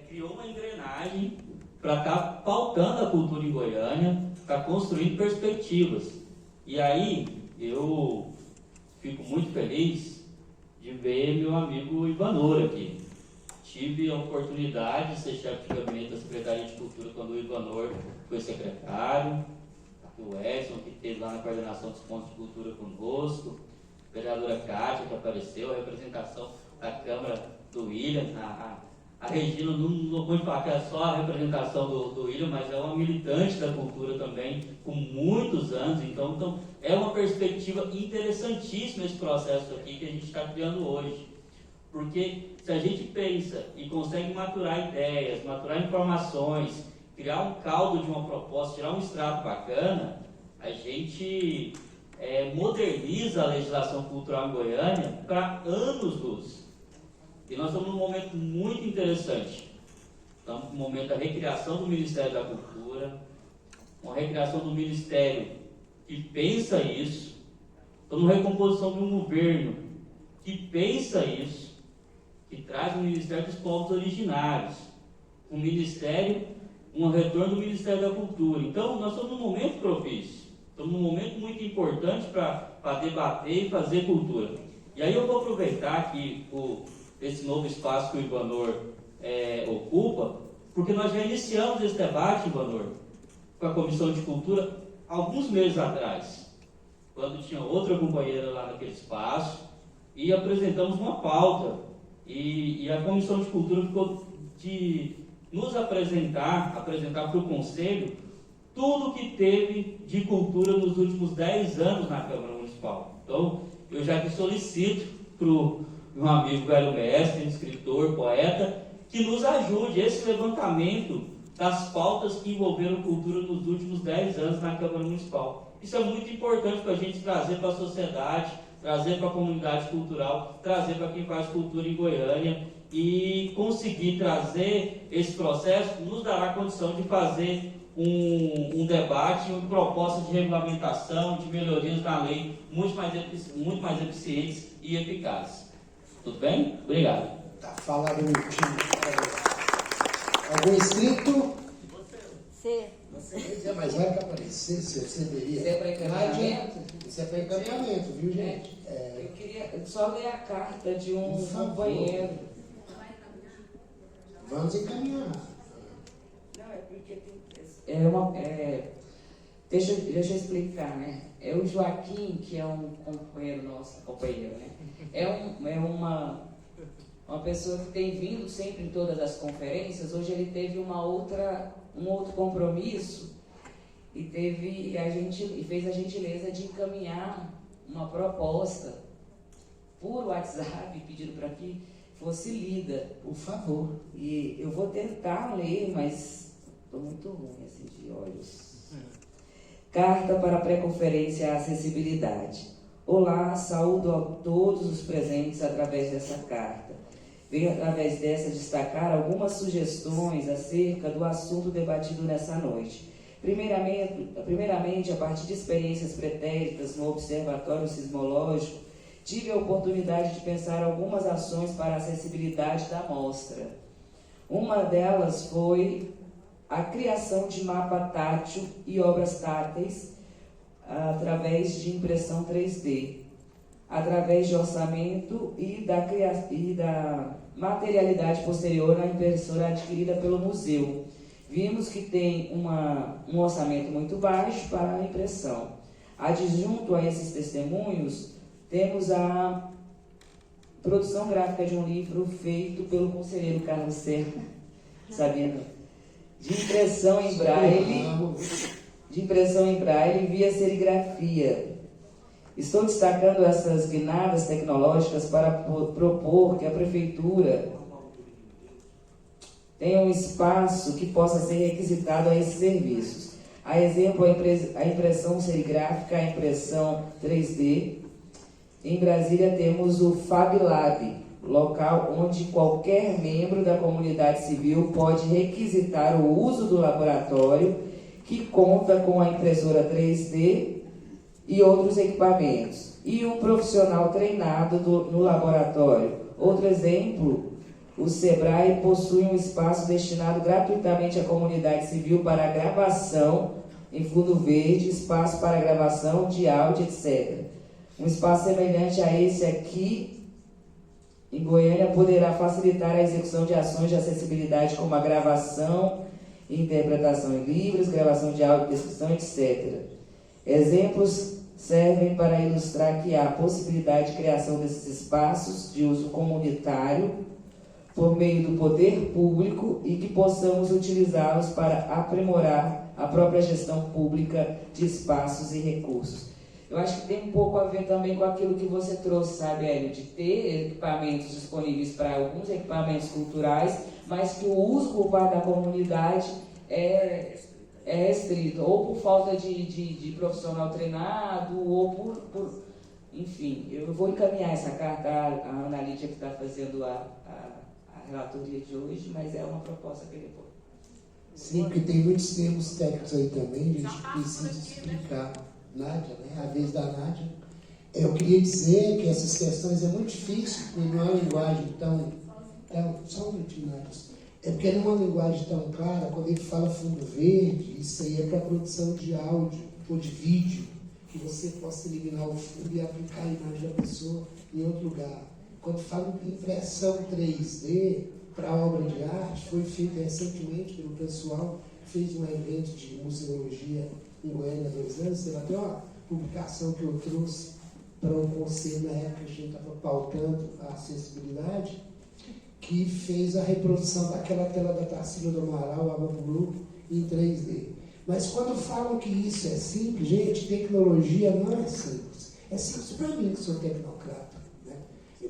criou uma engrenagem para estar pautando a cultura em Goiânia, para construir perspectivas. E aí, eu fico muito feliz de ver meu amigo Ivanor aqui. Tive a oportunidade de ser chefe de gabinete da Secretaria de Cultura quando o Ivanor foi secretário, o Edson, que esteve lá na coordenação dos pontos de cultura conosco, a vereadora Kátia, que apareceu, a representação da Câmara do William, a Regina, não vou falar que é só a representação do William, mas é uma militante da cultura também, com muitos anos, então é uma perspectiva interessantíssima esse processo aqui que a gente está criando hoje. Porque se a gente pensa e consegue maturar ideias, maturar informações, criar um caldo de uma proposta, tirar um extrato bacana, a gente moderniza a legislação cultural em Goiânia para anos-luz. E nós estamos num momento muito interessante. Estamos no momento da recriação do Ministério da Cultura, uma recriação do Ministério que pensa isso. Estamos na recomposição de um governo que pensa isso, que traz o Ministério dos Povos Originários, um Ministério, um retorno do Ministério da Cultura. Então, nós estamos num momento propício, estamos num momento muito importante para debater e fazer cultura. E aí eu vou aproveitar que esse novo espaço que o Ivanor ocupa, porque nós já iniciamos esse debate, Ivanor, com a Comissão de Cultura, alguns meses atrás, quando tinha outra companheira lá naquele espaço, e apresentamos uma pauta, e a Comissão de Cultura ficou de nos apresentar para o Conselho, tudo que teve de cultura nos últimos 10 anos na Câmara Municipal. Então, eu já que solicito para o meu amigo velho mestre, escritor, poeta, que nos ajude esse levantamento das pautas que envolveram cultura nos últimos 10 anos na Câmara Municipal. Isso é muito importante para a gente trazer para a sociedade, trazer para a comunidade cultural, trazer para quem faz cultura em Goiânia, e conseguir trazer esse processo nos dará condição de fazer um debate, uma proposta de regulamentação, de melhorias na lei muito mais eficientes e eficazes. Tudo bem? Obrigado. Tá falando um minutinho. Algum inscrito? Você. Mas vai que aparecer, se você deveria. Isso é para encaminhamento? Isso é para encaminhamento, viu, gente? Eu queria só ler a carta de um companheiro. Vamos encaminhar. Não, é porque deixa eu explicar, né? É o Joaquim, que é um companheiro nosso, né? É uma pessoa que tem vindo sempre em todas as conferências. Hoje ele teve um outro compromisso e fez a gentileza de encaminhar uma proposta por WhatsApp, pedindo para que fosse lida. Por favor. E eu vou tentar ler, mas estou muito ruim assim de olhos. Carta para a pré-conferência Acessibilidade. Olá, saúdo a todos os presentes através dessa carta. Venho através dessa destacar algumas sugestões acerca do assunto debatido nessa noite. Primeiramente, a partir de experiências pretéritas no Observatório Sismológico, tive a oportunidade de pensar algumas ações para a acessibilidade da mostra. Uma delas foi a criação de mapa tátil e obras táteis através de impressão 3D, através de orçamento e da materialidade posterior à impressora adquirida pelo museu. Vimos que tem um orçamento muito baixo para a impressão. Adjunto a esses testemunhos, temos a produção gráfica de um livro feito pelo conselheiro Carlos Serra, sabendo, de impressão em braille via serigrafia. Estou destacando essas guinadas tecnológicas para propor que a prefeitura tenha um espaço que possa ser requisitado a esses serviços. A exemplo, a impressão serigráfica, a impressão 3D. Em Brasília temos o Fab Lab, local onde qualquer membro da comunidade civil pode requisitar o uso do laboratório, que conta com a impressora 3D e outros equipamentos, e um profissional treinado no laboratório. Outro exemplo, o SEBRAE possui um espaço destinado gratuitamente à comunidade civil para gravação em fundo verde, espaço para gravação de áudio, etc. Um espaço semelhante a esse aqui, em Goiânia, poderá facilitar a execução de ações de acessibilidade como a gravação e interpretação em livros, gravação de áudio, descrição, etc. Exemplos servem para ilustrar que há possibilidade de criação desses espaços de uso comunitário por meio do poder público e que possamos utilizá-los para aprimorar a própria gestão pública de espaços e recursos. Eu acho que tem um pouco a ver também com aquilo que você trouxe, sabe, Hélio, de ter equipamentos disponíveis para alguns equipamentos culturais, mas que o uso por parte da comunidade é restrito, ou por falta de profissional treinado, ou por... Enfim, eu vou encaminhar essa carta à Ana Lídia, que está fazendo a relatoria de hoje, mas é uma proposta que ele pôs. Sim, porque tem muitos termos técnicos aí também, a gente precisa explicar. Nádia, né? A vez da Nádia. Eu queria dizer que essas questões é muito difícil, porque não é uma linguagem tão só um minutinho, Nádia. É porque não é uma linguagem tão clara. Quando ele fala fundo verde, isso aí é para produção de áudio ou de vídeo, que você possa eliminar o fundo e aplicar a imagem da pessoa em outro lugar. Quando fala em impressão 3D para obra de arte, foi feito recentemente pelo pessoal que fez um evento de museologia em Goiânia há 2 anos. Teve até uma publicação que eu trouxe para o conselho na época que a gente estava pautando a acessibilidade, que fez a reprodução daquela tela da Tarsila do Amaral, a Blue, em 3D. Mas quando falam que isso é simples, gente, tecnologia não é simples. É simples para mim, que sou tecnocrata. Né?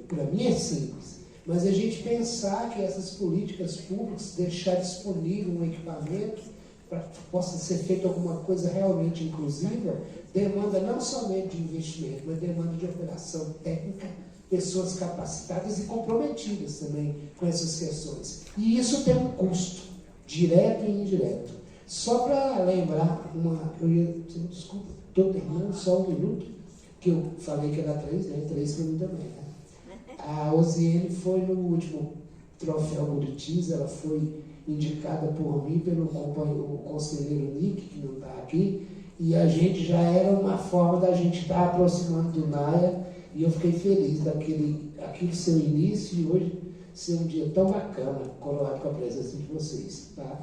Para mim é simples. Mas a gente pensar que essas políticas públicas, deixar disponível um equipamento para que possa ser feita alguma coisa realmente inclusiva, demanda não somente de investimento, mas demanda de operação técnica, pessoas capacitadas e comprometidas também com essas questões. E isso tem um custo, direto e indireto. Só para lembrar, desculpa, estou terminando só um minuto, que eu falei que era 3, né? 3 para mim também. Né? A Osiane foi no último troféu Buritis, ela foi indicada por mim pelo conselheiro Nick, que não está aqui, e a gente já era uma forma da gente estar aproximando do NAIA, e eu fiquei feliz daquele seu início e hoje ser um dia tão bacana, coroado com a presença de vocês. Tá?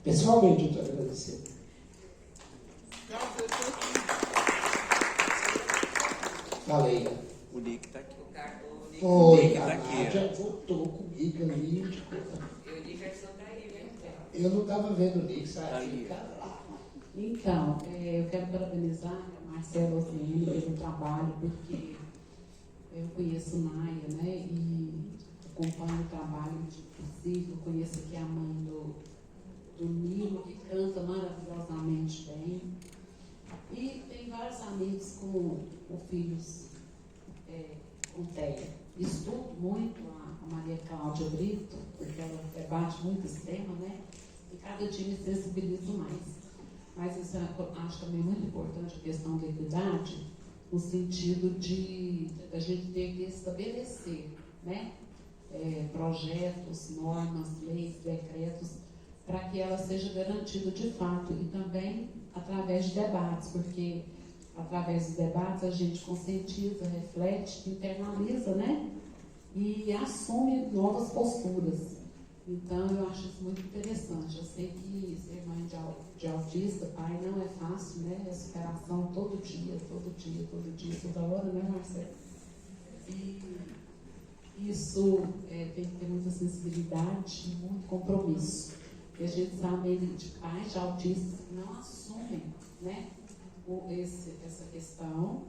Pessoalmente, eu estou agradecendo. Falei. O Nick está aqui. Foi, a Nádia voltou comigo ali. Eu não estava vendo o Nick, sabe? Então, eu quero parabenizar a Marcela Osiane pelo trabalho, porque eu conheço Naia, né? E acompanho o trabalho de possível, conheço aqui a mãe do Nilo, que canta maravilhosamente bem. E tem vários amigos com filhos com TEA. Estudo muito a Maria Cláudia Brito, porque ela debate muito esse tema, né? E cada dia me sensibilizo mais. Mas isso eu acho também muito importante, a questão da equidade, no sentido de a gente ter que estabelecer, né, projetos, normas, leis, decretos, para que ela seja garantida de fato, e também através de debates, porque através dos debates a gente conscientiza, reflete, internaliza, né, e assume novas posturas. Então, eu acho isso muito interessante. Eu sei que ser mãe de autista, pai, não é fácil, né? É superação todo dia, toda hora, né, Marcelo? E isso tem que ter muita sensibilidade e muito compromisso. Porque a gente sabe de pais de autistas que não assumem, né, essa questão,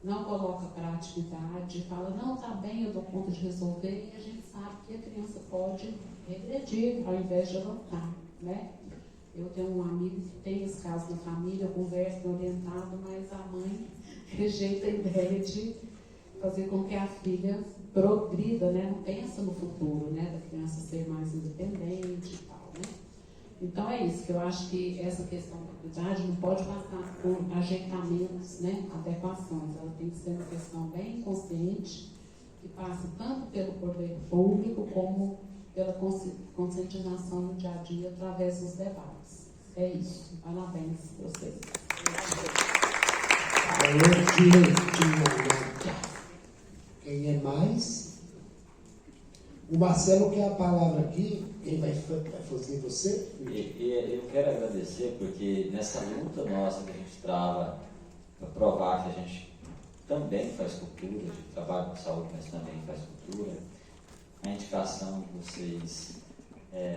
não coloca para atividade, fala, não, tá bem, eu dou conta de resolver, e a gente sabe que a criança pode regredir ao invés de avançar, né? Eu tenho um amigo que tem esse caso na família, conversa orientado, mas a mãe rejeita a ideia de fazer com que a filha progrida, né? Não pensa no futuro, né? Da criança ser mais independente e tal, né? Então é isso, que eu acho que essa questão da equidade não pode passar por ajeitamentos, né? Adequações, ela tem que ser uma questão bem consciente, que passa tanto pelo poder público como pela conscientização no dia a dia através dos debates. É isso. Parabéns a vocês. Quem é mais? O Marcelo quer a palavra aqui. Quem vai fazer você? Eu quero agradecer, porque nessa luta nossa que a gente trava para provar que a gente também faz cultura, a gente trabalha com saúde, mas também faz cultura, a indicação de vocês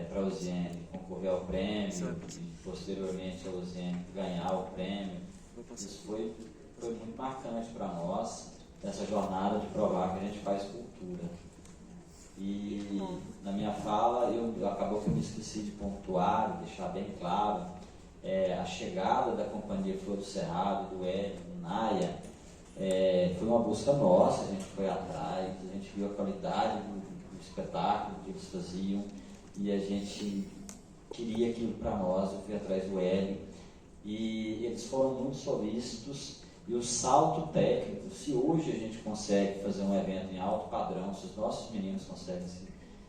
para a Luziene concorrer ao prêmio e posteriormente a Luziene ganhar o prêmio, isso foi muito marcante para nós, essa jornada de provar que a gente faz cultura. E na minha fala, acabou que eu me esqueci de pontuar, de deixar bem claro, a chegada da Companhia Flor do Cerrado, do Hélio, do Naia, foi uma busca nossa, a gente foi atrás, a gente viu a qualidade do espetáculo que eles faziam e a gente queria aquilo para nós. Eu fui atrás do Hélio e eles foram muito solícitos, e o salto técnico, se hoje a gente consegue fazer um evento em alto padrão, se os nossos meninos conseguem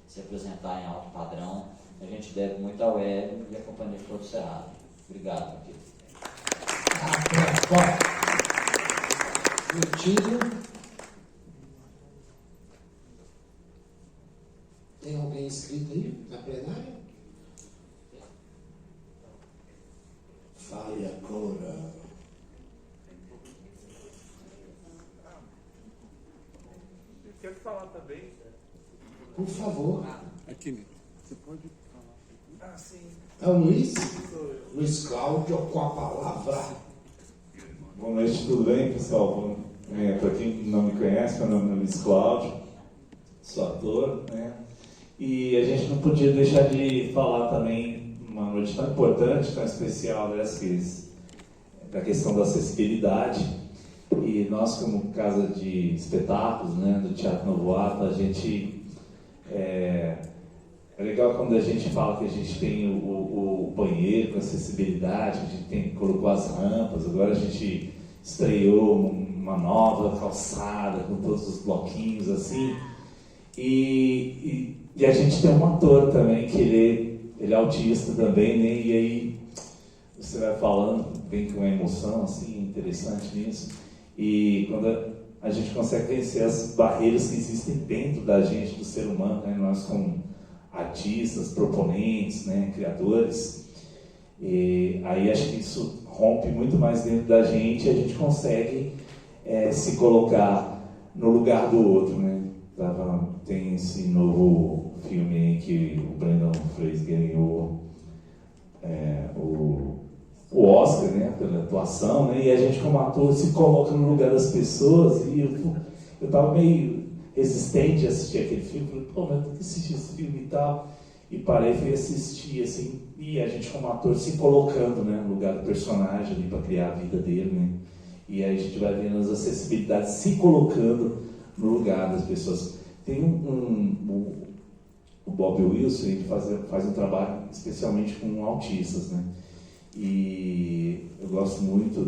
se apresentar em alto padrão, a gente deve muito ao Hélio e à Companhia Flor do Cerrado. Obrigado, meu querido. Tem alguém inscrito aí na plenária? Fale agora. Eu quero falar também. Por favor. Aqui, você pode falar. Ah, sim. É o Luiz? Luiz Cláudio, com a palavra. Boa noite, tudo bem, pessoal? Para quem não me conhece, meu nome é Luiz Cláudio, sou ator, né? E a gente não podia deixar de falar também uma noite tão importante, tão especial, da questão da acessibilidade. E nós, como casa de espetáculos, né, do Teatro Novo Ato, a gente é legal quando a gente fala que a gente tem o banheiro com acessibilidade, a gente colocou as rampas, agora a gente estreou uma nova calçada com todos os bloquinhos assim. E a gente tem um ator também, que ele é autista também, né? E aí você vai falando, vem com uma emoção assim, interessante nisso. E quando a gente consegue vencer as barreiras que existem dentro da gente, do ser humano, né? Nós como artistas, proponentes, né? Criadores, e aí acho que isso rompe muito mais dentro da gente e a gente consegue se colocar no lugar do outro, né? Tem esse novo filme aí que o Brendan Fraser ganhou o Oscar, né, pela atuação, né, e a gente como ator se coloca no lugar das pessoas, e eu tava meio resistente a assistir aquele filme, falei, pô, mas eu tenho que assistir esse filme e tal, e parei e fui assistir, assim, e a gente como ator se colocando, né, no lugar do personagem ali para criar a vida dele, né, e aí a gente vai vendo as acessibilidades se colocando no lugar das pessoas. Tem o Bob Wilson, ele faz um trabalho especialmente com autistas, né? E eu gosto muito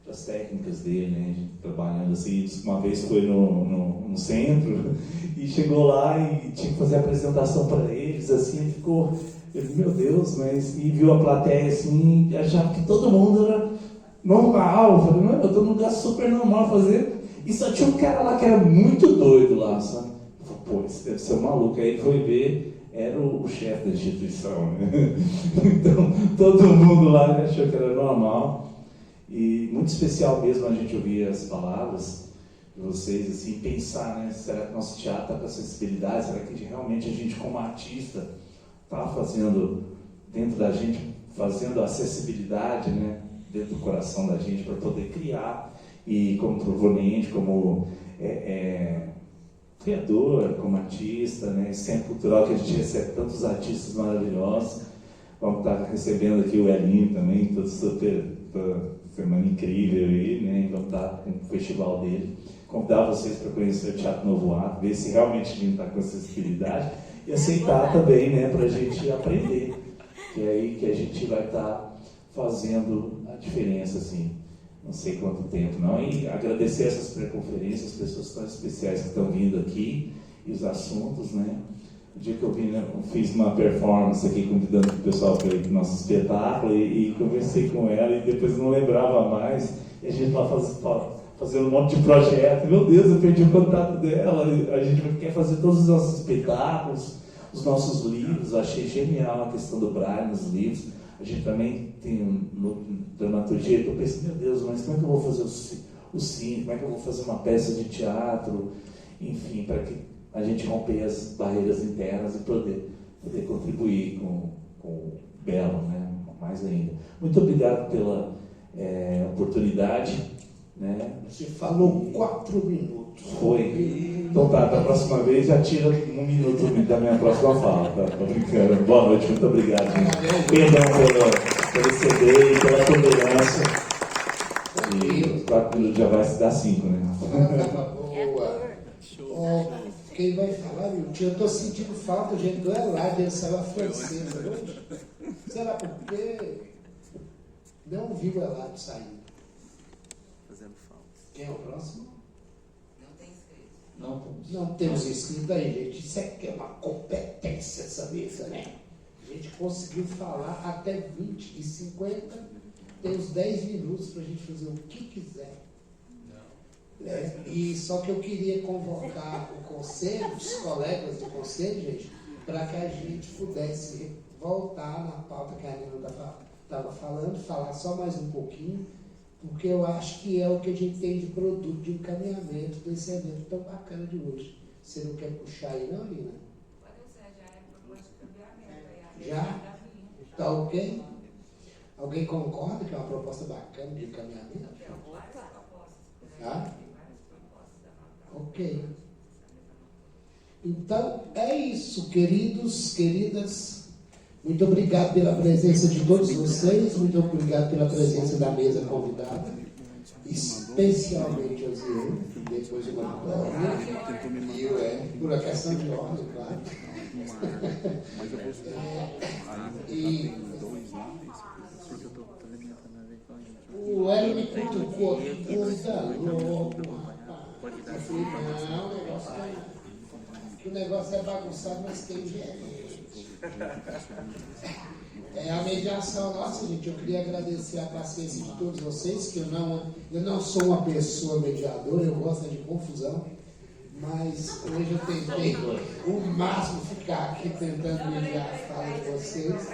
das técnicas dele, né? A gente trabalhando assim, uma vez foi no centro e chegou lá e tinha que fazer a apresentação para eles, assim, ficou, meu Deus, mas e viu a plateia assim, e achava que todo mundo era normal. Eu falei, não, eu tô num lugar super normal fazendo. E só tinha um cara lá que era muito doido lá, sabe? Eu falei, pô, esse deve ser um maluco. Aí foi ver, era o chefe da instituição, né? Então, todo mundo lá achou que era normal. E muito especial mesmo a gente ouvir as palavras de vocês, assim, pensar, né? Será que nosso teatro está com acessibilidade? Será que realmente a gente, como artista, está fazendo dentro da gente, fazendo a acessibilidade, né? Dentro do coração da gente, para poder criar, e como proponente, como criador, como artista, né? Centro cultural que a gente recebe tantos artistas maravilhosos. Vamos estar recebendo aqui o Elinho também, todo super, semana incrível aí, né? E vamos estar com o festival dele. Convidar vocês para conhecer o Teatro Novo Ato, ver se realmente a gente está com acessibilidade e aceitar também, né? Para a gente aprender, que é aí que a gente vai estar fazendo a diferença, assim, não sei quanto tempo não, e agradecer essas pré-conferências, as pessoas tão especiais que estão vindo aqui, e os assuntos, né? O dia que eu vim, né, eu fiz uma performance aqui, convidando o pessoal para ir para o nosso espetáculo, e conversei com ela, e depois não lembrava mais, e a gente lá fazendo um monte de projeto, meu Deus, eu perdi o contato dela, a gente quer fazer todos os nossos espetáculos, os nossos livros, eu achei genial a questão do Braille nos livros. A gente também tem dramaturgia, então eu pensei, meu Deus, mas como é que eu vou fazer o cine, como é que eu vou fazer uma peça de teatro, enfim, para que a gente romper as barreiras internas e poder contribuir com o belo, né? Mais ainda. Muito obrigado pela oportunidade. Né? Você falou 4 minutos. Foi. Então tá, da próxima vez já tira 1 minuto da minha próxima fala. Tô brincando. Boa noite, muito obrigado. Gente. Perdão pelo CD e pela tolerância. E os 4 minutos já vai se dar 5, né? Boa. Quem vai falar, meu tio? Eu estou sentindo falta, gente, do Elad, ele saiu a francesa hoje. Será por quê? Não vi o Elad saindo. Fazendo falta. Quem é o próximo? Não temos. Não temos inscrito aí, gente. Isso aqui é uma competência, essa mesa, né? A gente conseguiu falar até 20 e 50. Tem uns 10 minutos para a gente fazer o que quiser. E só que eu queria convocar o conselho, os colegas do conselho, gente, para que a gente pudesse voltar na pauta que a Nina estava falando, falar só mais um pouquinho, porque eu acho que é o que a gente tem de produto de encaminhamento desse evento tão bacana de hoje. Você não quer puxar aí não, Nina? Pode ser, já é proposta de encaminhamento. Já? Tá ok? Alguém concorda que é uma proposta bacana de encaminhamento? Tá? Ok. Então, é isso, queridos, queridas. Muito obrigado pela presença de todos vocês. Muito obrigado pela presença da mesa convidada. Especialmente a Ziane, depois o Antônio. E o Hélio, por uma questão de ordem, claro. O Hélio me cutucou muita louco. Eu falei, não, o negócio é bagunçado, mas tem gente. É a mediação nossa, gente. Eu queria agradecer a paciência de todos vocês, que eu não sou uma pessoa mediadora, eu gosto de confusão, mas hoje eu tentei o máximo ficar aqui tentando mediar a fala de vocês.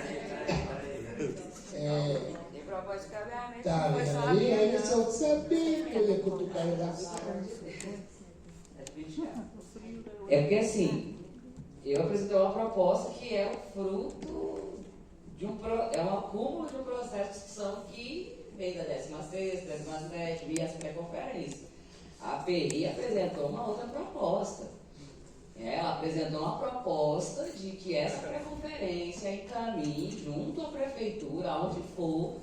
Tá vendo aí? Eles só sabiam que eu ia cutucar ele da sala. É porque assim, eu apresentei uma proposta que é o fruto de é um acúmulo de um processo de discussão que vem da 16ª, 17ª e as pré-conferências. A PRI apresentou uma outra proposta. Ela apresentou uma proposta de que essa pré-conferência encaminhe junto à prefeitura, aonde for,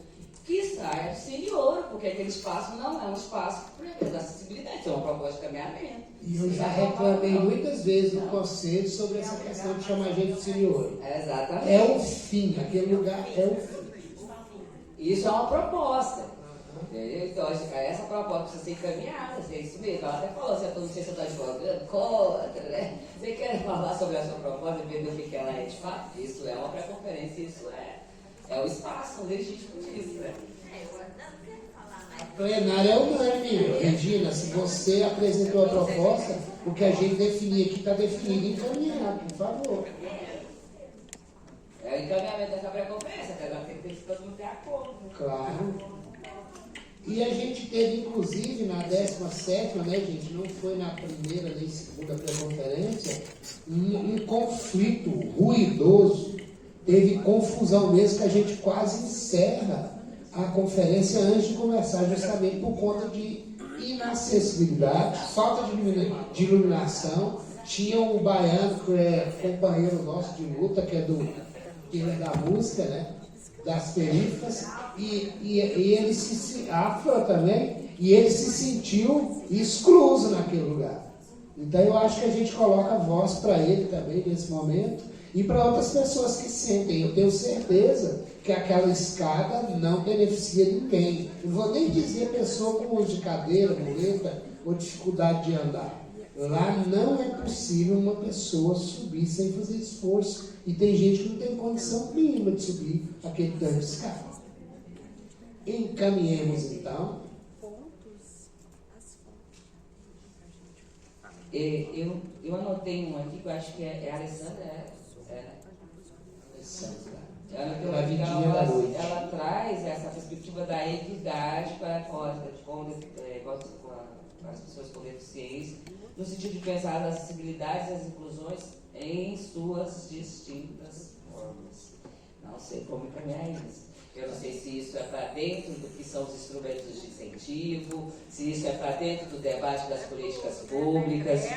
que saia de senhor, porque aquele espaço não é um espaço da acessibilidade, é uma proposta de caminhamento. E eu já reclamei muitas vezes no conselho sobre essa questão de chamar gente de senhor. Exatamente. É o fim, aquele lugar é o fim. Isso é uma proposta. Então, essa proposta precisa ser encaminhada, é isso mesmo. Ela até falou, não sei se eu estou advogando, contra, né? Você quer falar sobre a sua proposta e ver o que ela é de fato? Isso é uma pré-conferência, isso é o espaço legítimo disso, né? Plenário é unânime, Regina. Se você apresentou a proposta, o que a gente definir aqui está definido e encaminhado, por favor. É o encaminhamento dessa pré-conferência, que agora tem que todo mundo ter acordo. Claro. E a gente teve, inclusive, na 17ª, né, gente, não foi na primeira nem segunda pré-conferência, um conflito ruidoso. Teve confusão mesmo, que a gente quase encerra a conferência antes de começar, justamente por conta de inacessibilidade, falta de iluminação. Tinha um baiano, que é companheiro nosso de luta, que é da música, né? Das perifas, e ele afro também, e ele se sentiu excluso naquele lugar. Então eu acho que a gente coloca voz para ele também nesse momento, e para outras pessoas que sentem. Eu tenho certeza que aquela escada não beneficia ninguém. Não vou nem dizer pessoa com uso de cadeira, muleta ou dificuldade de andar. Lá não é possível uma pessoa subir sem fazer esforço. E tem gente que não tem condição mínima de subir aquele tanto de escada. Encaminhemos então. Eu anotei um aqui que eu acho que é a Alessandra. Ela traz essa perspectiva da equidade com as pessoas com deficiência, no sentido de pensar as acessibilidades e as inclusões em suas distintas formas. Não sei como encaminhar isso. Eu não sei se isso é para dentro do que são os instrumentos de incentivo, se isso é para dentro do debate das políticas públicas.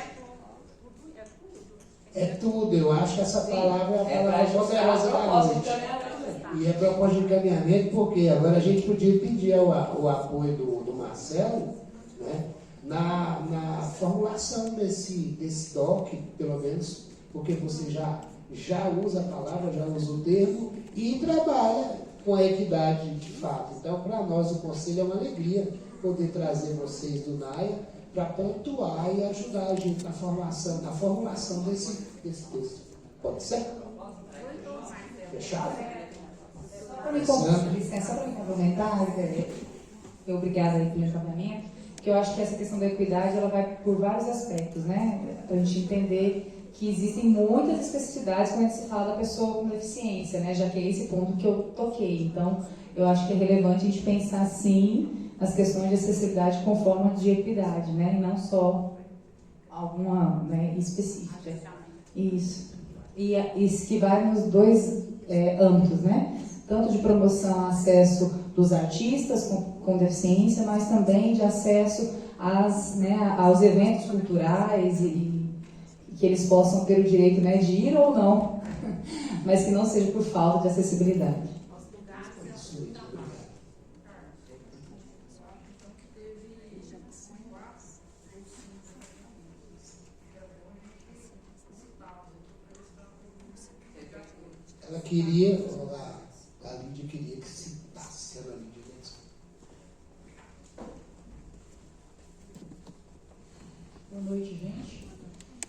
É tudo, eu acho que essa palavra é a palavra poderosa da noite. E é proposta de encaminhamento, porque agora a gente podia pedir o apoio do Marcelo, né, na formulação desse doc, pelo menos, porque você já usa a palavra, já usa o termo e trabalha com a equidade de fato. Então, para nós, o Conselho é uma alegria poder trazer vocês do NAIA para pontuar e ajudar a gente na formulação desse texto. Pode ser? Fechado? Só para me complementar, obrigada aí pelo encaminhamento, que eu acho que essa questão da equidade ela vai por vários aspectos, né? Para a gente entender que existem muitas especificidades quando se fala da pessoa com deficiência, né? Já que é esse ponto que eu toquei. Então, eu acho que é relevante a gente pensar, sim, nas questões de acessibilidade com forma de equidade, né? E não só alguma, né, específica. Isso. E isso que vai nos dois âmbitos, né? Tanto de promoção ao acesso dos artistas com deficiência, mas também de acesso aos eventos culturais e que eles possam ter o direito, né, de ir ou não, mas que não seja por falta de acessibilidade. Ela queria, a Lídia queria que citasse a Lídia. Boa noite, gente.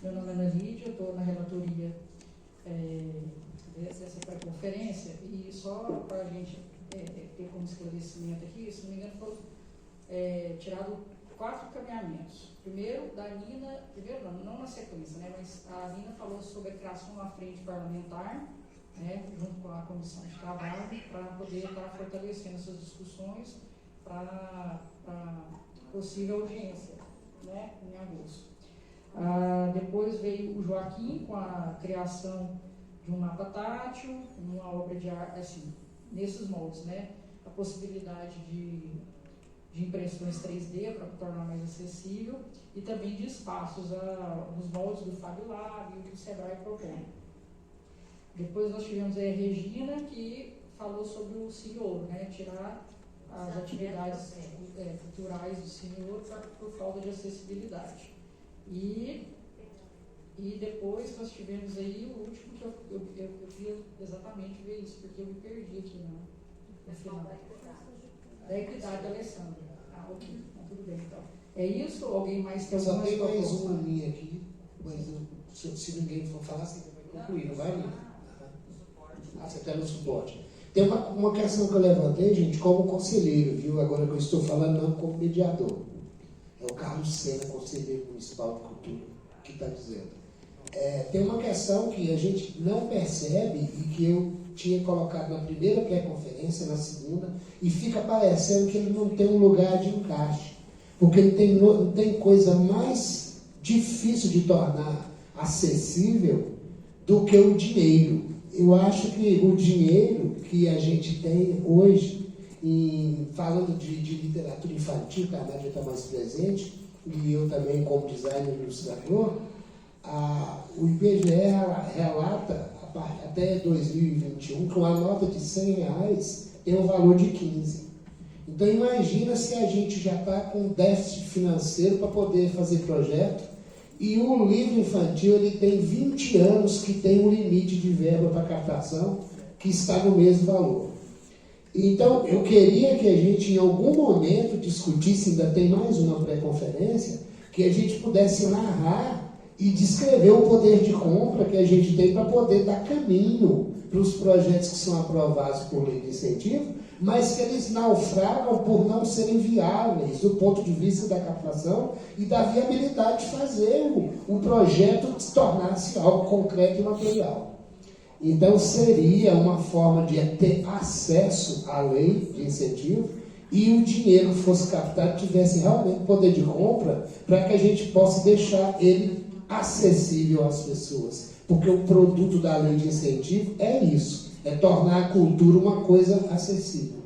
Meu nome é Ana Lídia, eu estou na relatoria dessa pré-conferência e só para a gente ter como esclarecimento aqui, se não me engano, foram tirados 4 caminhamentos. Primeiro, da Nina, não na sequência, né, mas a Nina falou sobre a criação de uma frente parlamentar, né, junto com a comissão de trabalho, para poder estar fortalecendo essas discussões para possível audiência, né, em agosto. Depois veio o Joaquim com a criação de um mapa tátil, uma obra de arte, assim, nesses moldes, né, a possibilidade de impressões 3D para tornar mais acessível e também de espaços nos moldes do Fábio Lab e o que o Sebrae propõe. Depois nós tivemos a Regina, que falou sobre o Cine-Ouro, né, tirar as atividades culturais do Cine-Ouro por falta de acessibilidade. E depois nós tivemos aí o último, que eu queria exatamente ver isso, porque eu me perdi aqui no final. da equidade da Alessandra. Ah, ok, então, tudo bem então. É isso? Alguém mais tem Só alguma tem mais proposta? uma minha aqui, mas se ninguém for falar, você vai concluir, não vai, Nina? Ah, você está no suporte. Tem uma questão que eu levantei, gente, como conselheiro, viu? Agora que eu estou falando, não como mediador. É o Carlos Sena, conselheiro municipal de cultura, que está dizendo. Tem uma questão que a gente não percebe e que eu tinha colocado na primeira pré-conferência, na segunda, e fica parecendo que ele não tem um lugar de encaixe. Porque não tem coisa mais difícil de tornar acessível do que o dinheiro. Eu acho que o dinheiro que a gente tem hoje, falando de literatura infantil, que a Nádia está mais presente, e eu também como designer e ilustrador, o IBGE relata até 2021 que uma nota de R$100 tem um valor de 15. Então imagina se a gente já está com déficit financeiro para poder fazer projeto, e o livro infantil ele tem 20 anos que tem um limite de verba para captação que está no mesmo valor. Então eu queria que a gente em algum momento discutisse, ainda tem mais uma pré-conferência, que a gente pudesse narrar e descrever o poder de compra que a gente tem para poder dar caminho para os projetos que são aprovados por lei de incentivo, mas que eles naufragam por não serem viáveis do ponto de vista da captação e da viabilidade de fazer o projeto se tornar-se algo concreto e material. Então seria uma forma de ter acesso à lei de incentivo e o dinheiro que fosse captado tivesse realmente poder de compra para que a gente possa deixar ele acessível às pessoas. Porque o produto da lei de incentivo é isso, é tornar a cultura uma coisa acessível.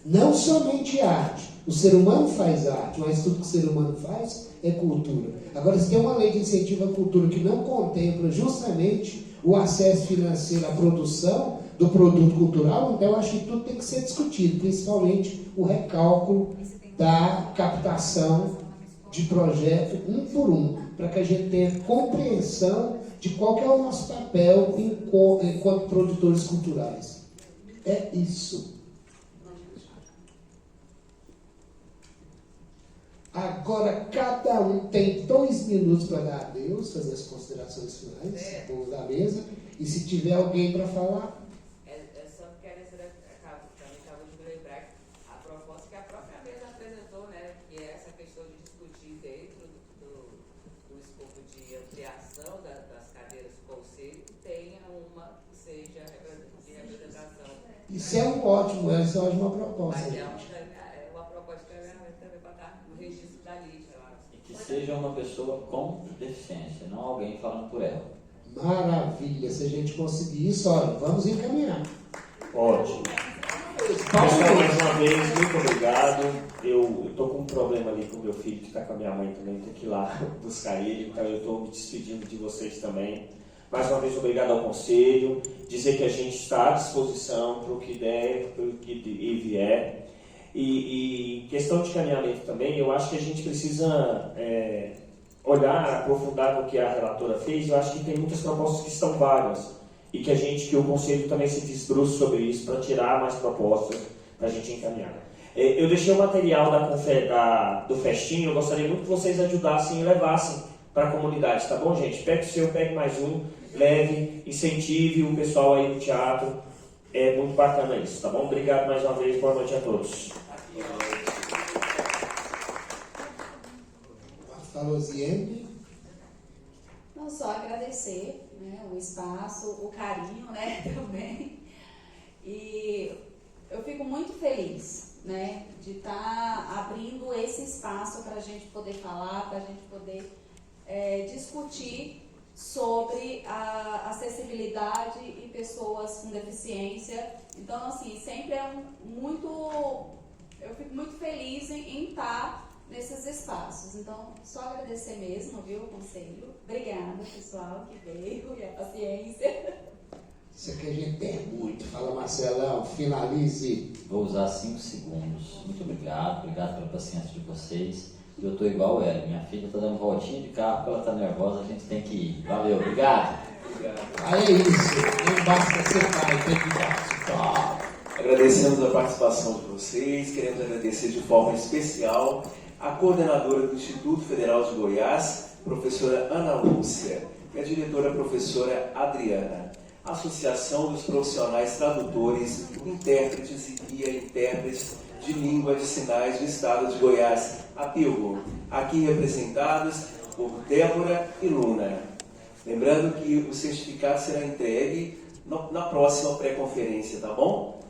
Não somente arte. O ser humano faz arte, mas tudo que o ser humano faz é cultura. Agora, se tem uma lei de incentivo à cultura que não contempla justamente o acesso financeiro à produção do produto cultural, então eu acho que tudo tem que ser discutido, principalmente o recálculo da captação de projeto um por um, para que a gente tenha compreensão de qual que é o nosso papel enquanto produtores culturais. É isso. Agora, cada um tem 2 minutos para dar adeus, fazer as considerações finais, povo da mesa, e se tiver alguém para falar. Só quero também acabou de me lembrar a proposta que a própria mesa apresentou, né, que é essa questão de discutir dentro do escopo de ampliação das cadeiras do conselho, tenha uma que seja de representação. Isso é essa é uma ótima proposta. Mas é uma proposta que também para estar no registro da Lídia, eu acho. E que seja uma pessoa com deficiência, não alguém falando por ela. Maravilha, se a gente conseguir isso, olha, vamos encaminhar. Ótimo. Pessoal, mais uma vez, muito obrigado. Eu estou com um problema ali com o meu filho, que está com a minha mãe também, tem que ir lá buscar ele, então eu estou me despedindo de vocês também. Mais uma vez, obrigado ao Conselho, dizer que a gente está à disposição para o que der, para o que vier. E questão de caminhamento também, eu acho que a gente precisa olhar, aprofundar no que a relatora fez. Eu acho que tem muitas propostas que estão vagas e que o Conselho também se debruce sobre isso para tirar mais propostas para a gente encaminhar. Eu deixei o material do festinho, eu gostaria muito que vocês ajudassem e levassem para a comunidade, tá bom, gente? Pegue o seu, pegue mais um, leve, incentive o pessoal aí do teatro. É muito bacana isso, tá bom? Obrigado mais uma vez, boa noite a todos. Falou, Ziene. Não só agradecer, né, o espaço, o carinho, né, também. E eu fico muito feliz, né, de estar abrindo esse espaço para a gente poder falar, para a gente poder discutir sobre a acessibilidade e pessoas com deficiência. Então, assim, sempre eu fico muito feliz em estar nesses espaços. Então, só agradecer mesmo, viu, Conselho? Obrigada, pessoal, que veio e a paciência. Isso aqui a gente tem muito. Fala, Marcelão, finalize. Vou usar 5 segundos. Muito obrigado pela paciência de vocês. Eu estou igual ela. Minha filha está dando voltinha de carro, porque ela está nervosa, a gente tem que ir. Valeu, obrigado. Aí é isso. Não basta ser pai, tem que participar. Agradecemos a participação de vocês, queremos agradecer de forma especial a coordenadora do Instituto Federal de Goiás, professora Ana Lúcia, e a diretora professora Adriana, a Associação dos Profissionais Tradutores, Intérpretes e Guia Intérpretes de Língua de Sinais do Estado de Goiás, a PILGO, aqui representados por Débora e Luna. Lembrando que o certificado será entregue na próxima pré-conferência, tá bom?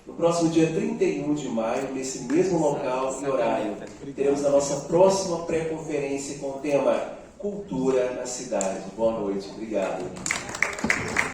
No próximo dia 31 de maio, nesse mesmo local e horário, teremos a nossa próxima pré-conferência com o tema Cultura na Cidade. Boa noite, obrigado.